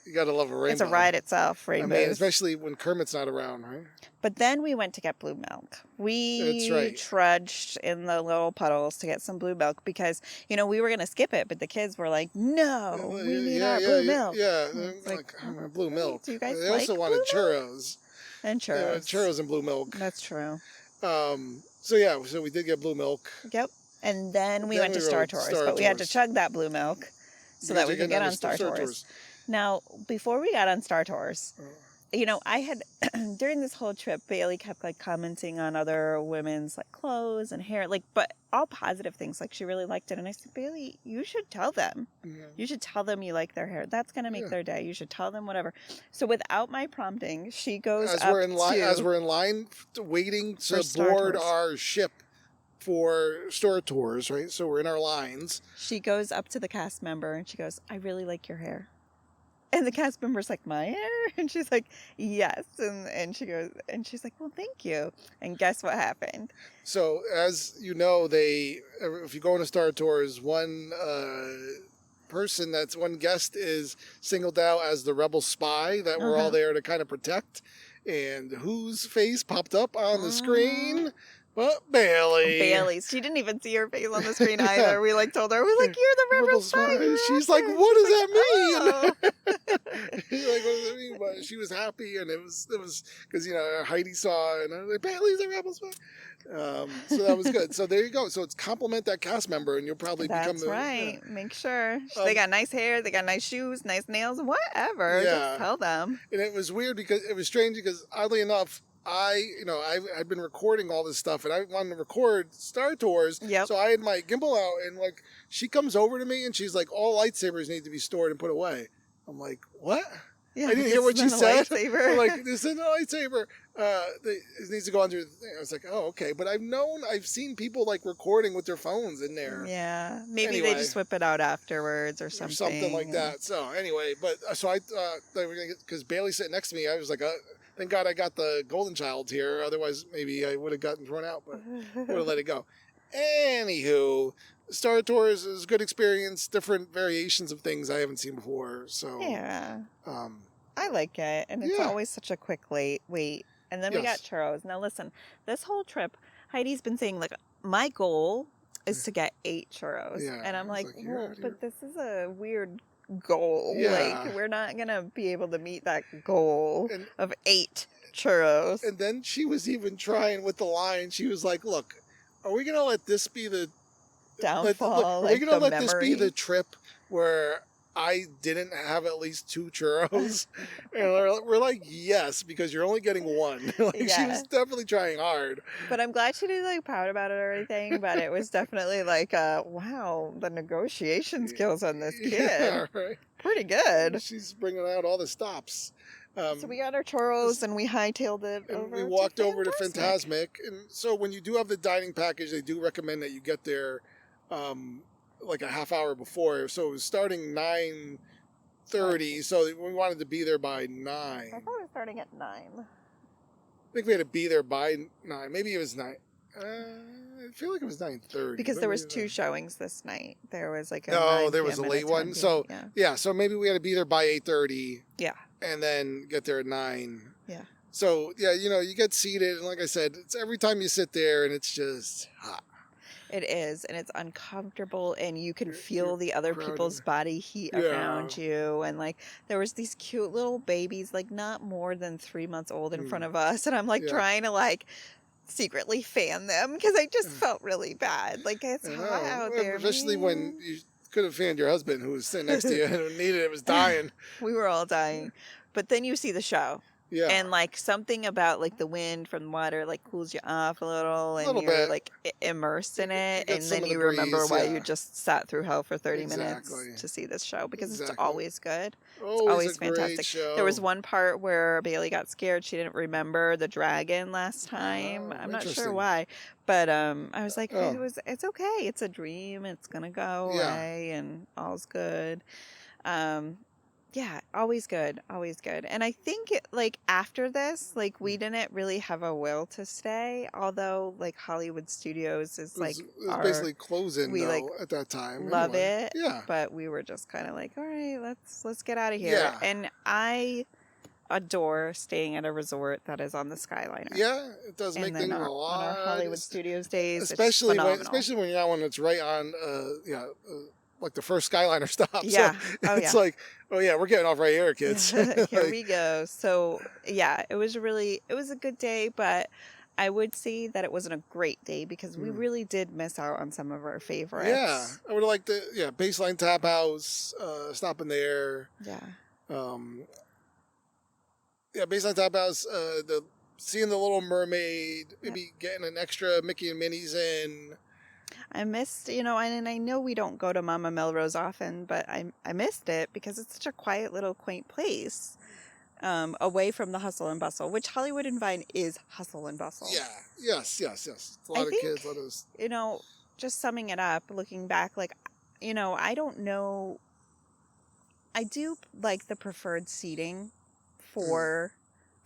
Speaker 2: You gotta love a rainbow.
Speaker 1: It's a ride itself, rainbows.
Speaker 2: I mean, especially when Kermit's not around, right?
Speaker 1: But then we went to get blue milk. We trudged in the little puddles to get some blue milk because, we were going to skip it, but the kids were like, no, we need our blue milk.
Speaker 2: Yeah, blue milk.
Speaker 1: Do you guys
Speaker 2: They also wanted churros.
Speaker 1: And churros.
Speaker 2: Churros and blue milk.
Speaker 1: That's true.
Speaker 2: So we did get blue milk.
Speaker 1: Yep. And then we went to Star Tours, but we had to chug that blue milk so that we could get on Star Tours. Now, before we got on Star Tours, I had, during this whole trip, Bailey kept commenting on other women's clothes and hair, but all positive things. She really liked it. And I said, Bailey, you should tell them. Yeah. You should tell them you like their hair. That's going to make their day. You should tell them whatever. So without my prompting, she goes
Speaker 2: as we're in line waiting to board our ship for Star Tours, right? So we're in our lines.
Speaker 1: She goes up to the cast member and she goes, I really like your hair. And the cast member's like, my hair? And she's like, yes. And she goes, and she's like, well, thank you. And guess what happened?
Speaker 2: So, as you know, if you go on a Star Tours, one guest is singled out as the rebel spy that we're all there to kind of protect. And whose face popped up on the screen? Well, Bailey's.
Speaker 1: She didn't even see her face on the screen either. We told her, we're like, you're the rebel spy.
Speaker 2: She's like, what does that mean? What does that mean? But she was happy, and it was because Heidi saw, and I was like, Bailey's a rebel spy. So that was good. So there you go. So it's compliment that cast member, and you'll probably become
Speaker 1: That's
Speaker 2: the
Speaker 1: right. Make sure they got nice hair, they got nice shoes, nice nails, whatever.
Speaker 2: Yeah.
Speaker 1: Just tell them.
Speaker 2: And it was weird because it was strange because oddly enough, I'd been recording all this stuff, and I wanted to record Star Tours.
Speaker 1: Yep.
Speaker 2: So I had my gimbal out, and like she comes over to me, and she's like, "All lightsabers need to be stored and put away." I'm like, "What?"
Speaker 1: Yeah,
Speaker 2: I didn't hear what she said.
Speaker 1: Lightsaber.
Speaker 2: I'm like, this is a lightsaber. It needs to go under the thing. I was like, oh, okay. But I've seen people like recording with their phones in there.
Speaker 1: Yeah, maybe they just whip it out afterwards or something.
Speaker 2: Or something like that. So anyway, so I thought they were gonna because Bailey sitting next to me, I was like, thank God I got the Golden Child here. Otherwise, maybe I would have gotten thrown out, but would have let it go. Anywho, Star Tours is a good experience. Different variations of things I haven't seen before. So
Speaker 1: yeah, I like it, and it's always such a quick wait. And then we got churros. Now listen, this whole trip, Heidi's been saying like my goal is to get 8 churros, and I'm like, well, but this is a weird goal.
Speaker 2: Yeah.
Speaker 1: Like we're not gonna be able to meet that goal of 8 churros.
Speaker 2: And then she was even trying with the line. She was like, "Look, are we gonna let this be the
Speaker 1: downfall?
Speaker 2: Are we gonna let this be the trip where I didn't have at least 2 churros?" And we're like, yes, because you're only getting 1. She was definitely trying hard.
Speaker 1: But I'm glad she didn't like pout about it or anything. But it was definitely like, wow, the negotiation skills on this kid.
Speaker 2: Yeah, right.
Speaker 1: Pretty good.
Speaker 2: She's bringing out all the stops.
Speaker 1: So we got our churros and we hightailed it over.
Speaker 2: We walked over to Fantasmic. And so when you do have the dining package, they do recommend that you get there like a half hour before. So it was starting 9:30. So we wanted to be there by 9.
Speaker 1: I thought it was starting at 9.
Speaker 2: I think we had to be there by 9. Maybe it was 9. I feel like it was 9:30.
Speaker 1: Because there was 2 showings this night. There was like
Speaker 2: there was a late one. So so maybe we had to be there by 8:30.
Speaker 1: Yeah.
Speaker 2: And then get there at 9.
Speaker 1: Yeah.
Speaker 2: So you get seated, and like I said, it's every time you sit there, and it's just hot.
Speaker 1: It is, and it's uncomfortable, and you can feel the other people's body heat around you. And like there was these cute little babies, like not more than 3 months old, in front of us, and I'm like trying to like secretly fan them because I just felt really bad. Like it's hot out there,
Speaker 2: especially when you could have fanned your husband who was sitting next to you and who needed it, was dying.
Speaker 1: We were all dying, but then you see the show.
Speaker 2: Yeah.
Speaker 1: And like something about like the wind from the water like cools you off a little, and you're like immersed in it, and then you remember why you just sat through hell for 30 minutes to see this show, because it's always good. It's always fantastic. There was one part where Bailey got scared. She didn't remember the dragon last time. I'm not sure why, but I was like, it's okay. It's a dream. It's gonna go away, and all's good. Yeah, always good, always good. And I think like after this, like we didn't really have a will to stay, although like Hollywood Studios is like
Speaker 2: it was basically closing.
Speaker 1: We like
Speaker 2: at that time.
Speaker 1: Love it.
Speaker 2: Yeah.
Speaker 1: But we were just kind of like, all right, let's get out of here. Yeah. And I adore staying at a resort that is on the Skyliner.
Speaker 2: Yeah, it does make things a lot.
Speaker 1: On our Hollywood Studios days,
Speaker 2: especially when you're not one that's right on like the first Skyliner stop.
Speaker 1: Yeah.
Speaker 2: So it's like, oh yeah, we're getting off right here, kids.
Speaker 1: Here we go. So yeah, it was a good day, but I would say that it wasn't a great day because we really did miss out on some of our favorites.
Speaker 2: Yeah. I would have liked the Baseline Tap House, stopping there.
Speaker 1: Yeah.
Speaker 2: Baseline Tap House, seeing the Little Mermaid, maybe getting an extra Mickey and Minnie's in.
Speaker 1: I missed, and I know we don't go to Mama Melrose often, but I missed it because it's such a quiet little quaint place, away from the hustle and bustle, which Hollywood and Vine is hustle and bustle.
Speaker 2: Yeah, yes. It's a lot of kids, a lot of...
Speaker 1: just summing it up, looking back, like, I don't know. I do like the preferred seating for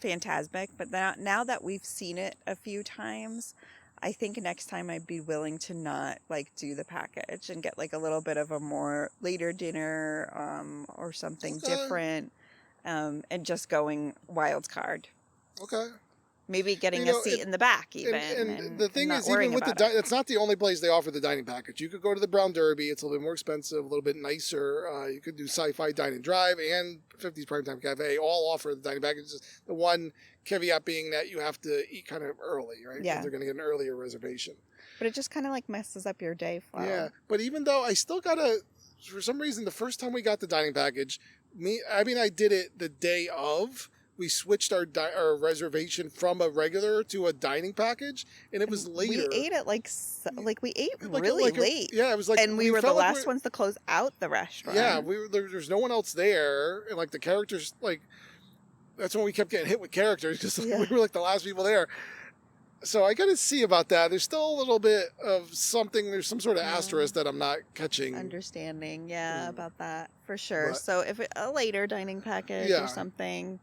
Speaker 1: Fantasmic, but now that we've seen it a few times, I think next time I'd be willing to not like do the package and get like a little bit of a more later dinner or something different, and just going wild card.
Speaker 2: Okay.
Speaker 1: Maybe getting
Speaker 2: You
Speaker 1: a
Speaker 2: know,
Speaker 1: seat in the back even.
Speaker 2: and the thing
Speaker 1: not
Speaker 2: is, even
Speaker 1: worrying
Speaker 2: with
Speaker 1: about
Speaker 2: the
Speaker 1: it.
Speaker 2: it's not the only place they offer the dining package. You could go to the Brown Derby. It's a little bit more expensive, a little bit nicer. You could do Sci-Fi Dine and Drive and 50s Primetime Cafe. All offer the dining packages. The one caveat being that you have to eat kind of early, right?
Speaker 1: Yeah.
Speaker 2: Because they're going to get an earlier reservation.
Speaker 1: But it just kind of like messes up your day flow.
Speaker 2: Yeah, but even though I still gotta, for some reason, the first time we got the dining package, I did it the day of. We switched our reservation from a regular to a dining package, and it was later.
Speaker 1: We ate it we ate
Speaker 2: Like
Speaker 1: really
Speaker 2: like
Speaker 1: late.
Speaker 2: Yeah, it was like,
Speaker 1: and we were the
Speaker 2: felt like
Speaker 1: last ones to close out the restaurant.
Speaker 2: Yeah, there's no one else there, and like the characters, like that's when we kept getting hit with characters because we were like the last people there. So I got to see about that. There's still a little bit of something. There's some sort of asterisk that I'm not catching.
Speaker 1: Understanding, about that for sure. But, so if a later dining package or something.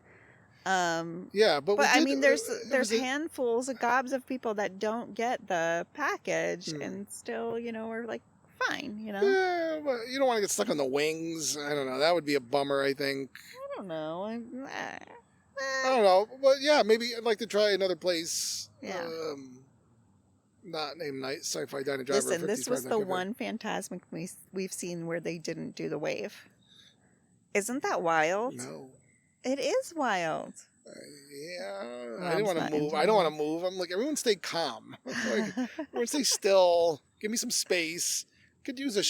Speaker 2: But
Speaker 1: I mean, there's handfuls of gobs of people that don't get the package and still, are like fine,
Speaker 2: Yeah, but you don't want to get stuck on the wings. I don't know. That would be a bummer, I think.
Speaker 1: I don't know.
Speaker 2: I don't know, but yeah, maybe I'd like to try another place.
Speaker 1: Yeah.
Speaker 2: Not named Night Sci-Fi Dine and Drive.
Speaker 1: Listen, this was the one Fantasmic we've seen where they didn't do the wave. Isn't that wild?
Speaker 2: No.
Speaker 1: It is wild.
Speaker 2: I didn't want to move. I don't want to move. I'm like, everyone stay calm. Everyone stay still. Give me some space. Could use a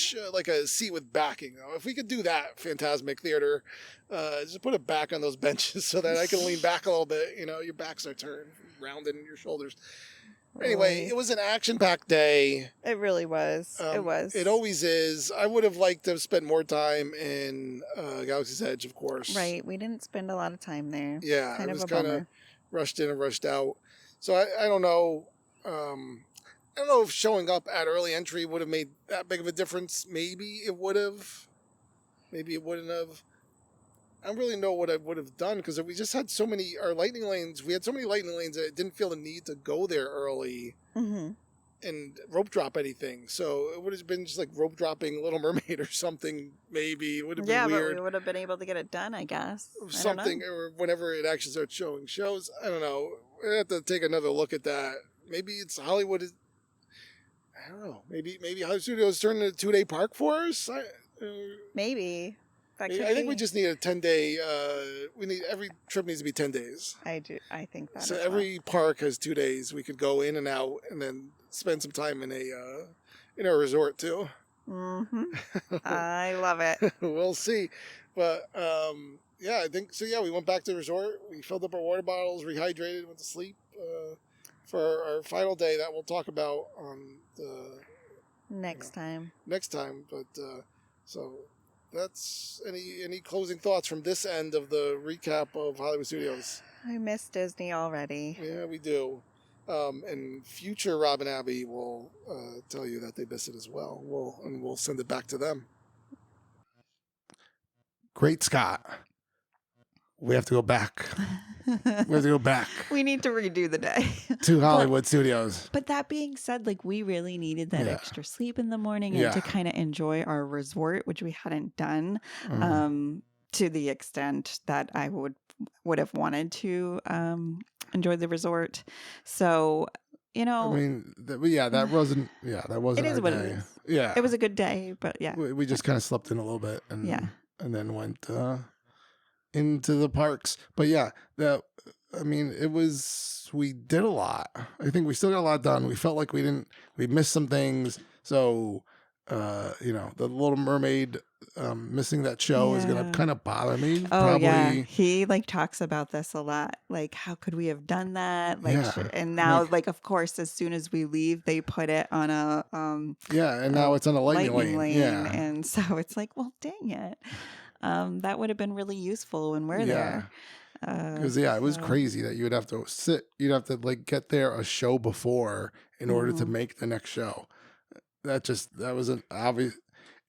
Speaker 2: seat with backing though. If we could do that, Fantasmic Theater, just put it back on those benches so that I can lean back a little bit. Your backs are turned, rounded in your shoulders. Anyway, it was an action-packed day.
Speaker 1: It really was. It was.
Speaker 2: It always is. I would have liked to have spent more time in Galaxy's Edge, of course.
Speaker 1: Right. We didn't spend a lot of time there.
Speaker 2: Yeah, it was kind of rushed in and rushed out. So I don't know. I don't know if showing up at early entry would have made that big of a difference. Maybe it would have. Maybe it wouldn't have. I don't really know what I would have done because we just had our lightning lanes. We had so many lightning lanes that I didn't feel the need to go there early and rope drop anything. So it would have been just like rope dropping Little Mermaid or something. Maybe it would have been weird.
Speaker 1: But we would have been able to get it done, I guess.
Speaker 2: Something, or whenever it actually starts showing shows. I don't know. I have to take another look at that. Maybe it's Hollywood. I don't know. Maybe Hollywood Studios turned into a 2-day park for us.
Speaker 1: Maybe.
Speaker 2: I think we just need a 10-day. Every trip needs to be 10 days.
Speaker 1: I do. I think that.
Speaker 2: So every park has 2 days. We could go in and out, and then spend some time in a resort too.
Speaker 1: I love it.
Speaker 2: We'll see, but I think so. Yeah, we went back to the resort. We filled up our water bottles, rehydrated, went to sleep for our final day that we'll talk about on the
Speaker 1: next time.
Speaker 2: But so. That's any closing thoughts from this end of the recap of Hollywood Studios?
Speaker 1: I miss Disney already.
Speaker 2: Yeah, we do. And future Rob and Abby will tell you that they miss it as well. We'll send it back to them. Great Scott. We have to go back.
Speaker 1: We need to redo the day.
Speaker 2: To Hollywood Studios.
Speaker 1: But that being said, we really needed that extra sleep in the morning and to kind of enjoy our resort, which we hadn't done to the extent that I would have wanted to enjoy the resort. So,
Speaker 2: I mean, that wasn't.
Speaker 1: It is what it is.
Speaker 2: Yeah,
Speaker 1: it was a good day, but
Speaker 2: we just kind of slept in a little bit, and then went into the parks. But we did a lot. I think we still got a lot done. We felt like we missed some things. So, the Little Mermaid missing that show is going to kind of bother me.
Speaker 1: Oh, yeah. He talks about this a lot. How could we have done that? And now, of course, as soon as we leave, they put it on a
Speaker 2: and now it's on a lightning lane. Yeah.
Speaker 1: And so it's well, dang it. That would have been really useful when we're there.
Speaker 2: Because it was crazy that you'd have to get there a show before in order to make the next show. That was an obvious,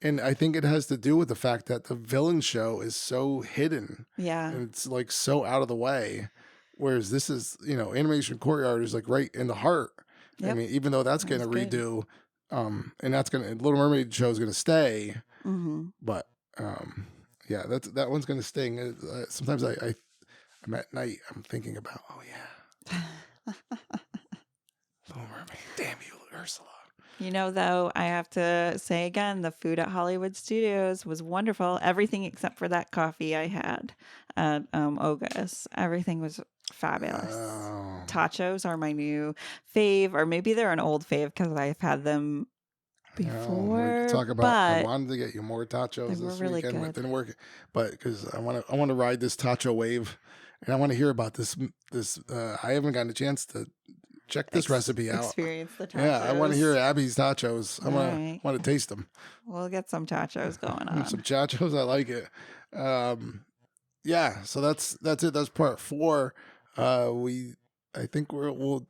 Speaker 2: and I think it has to do with the fact that the villain show is so hidden. Yeah, and it's so out of the way, whereas this is Animation Courtyard is right in the heart. Yep. I mean, even though that's going to redo, and that's Little Mermaid show is going to stay, but that one's going to sting. Sometimes I'm at night, I'm thinking about, Little Mermaid. Damn you, Ursula.
Speaker 1: You know, though, I have to say again, the food at Hollywood Studios was wonderful. Everything except for that coffee I had at Oga's. Everything was fabulous.
Speaker 2: Oh.
Speaker 1: Tachos are my new fave, or maybe they're an old fave because I've had them before.
Speaker 2: Talk about. I wanted to get you more tachos
Speaker 1: they were
Speaker 2: this
Speaker 1: really
Speaker 2: weekend.
Speaker 1: good.
Speaker 2: It didn't work, but because I want to ride this tacho wave, and I want to hear about this. I haven't gotten a chance to check this recipe out.
Speaker 1: Experience the tachos.
Speaker 2: Yeah, I want to hear Abby's tachos. I
Speaker 1: Right.
Speaker 2: want to taste them.
Speaker 1: We'll get some tachos going on.
Speaker 2: Some tachos, I like it. Yeah, so that's it. That's part 4. I think we'll.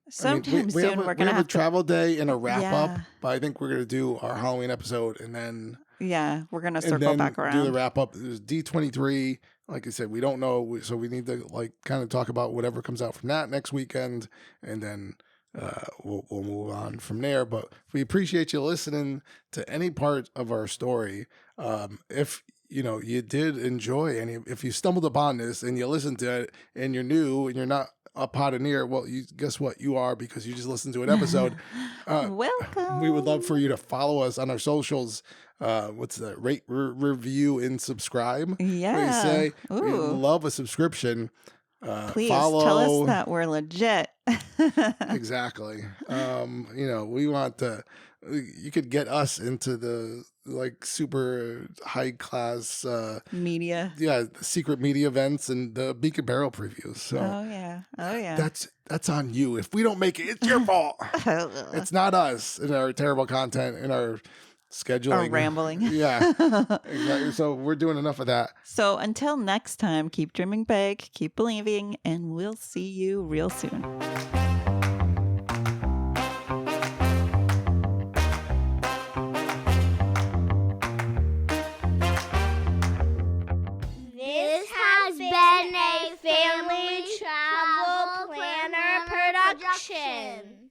Speaker 1: Sometime
Speaker 2: we
Speaker 1: soon, we're going to have
Speaker 2: a travel day and a wrap up,
Speaker 1: Yeah.
Speaker 2: but I think we're going to do our Halloween episode and then
Speaker 1: we're going to circle back around.
Speaker 2: do the wrap up. There's D23. Like I said, we don't know, so we need to kind of talk about whatever comes out from that next weekend, and then we'll move on from there. But we appreciate you listening to any part of our story. If you did enjoy if you stumbled upon this and you listened to it and you're new and you're not a pioneer, well, guess what? You are, because you just listened to an episode.
Speaker 1: Welcome.
Speaker 2: We would love for you to follow us on our socials. What's that? Rate, review, and subscribe.
Speaker 1: Yeah.
Speaker 2: What do you say? We
Speaker 1: Ooh.
Speaker 2: love a subscription.
Speaker 1: Please
Speaker 2: follow.
Speaker 1: tell us that we're legit.
Speaker 2: Exactly. We want to. You could get us into the super high class
Speaker 1: media.
Speaker 2: Yeah, the secret media events and the Beacon Barrel previews. So
Speaker 1: Oh yeah.
Speaker 2: that's on you. If we don't make it, it's your fault. It's not us and our terrible content and our scheduling.
Speaker 1: Our rambling.
Speaker 2: Yeah. Exactly. So we're doing enough of that.
Speaker 1: So until next time, keep dreaming big, keep believing, and we'll see you real soon.
Speaker 3: This has been a Family Travel Planner production.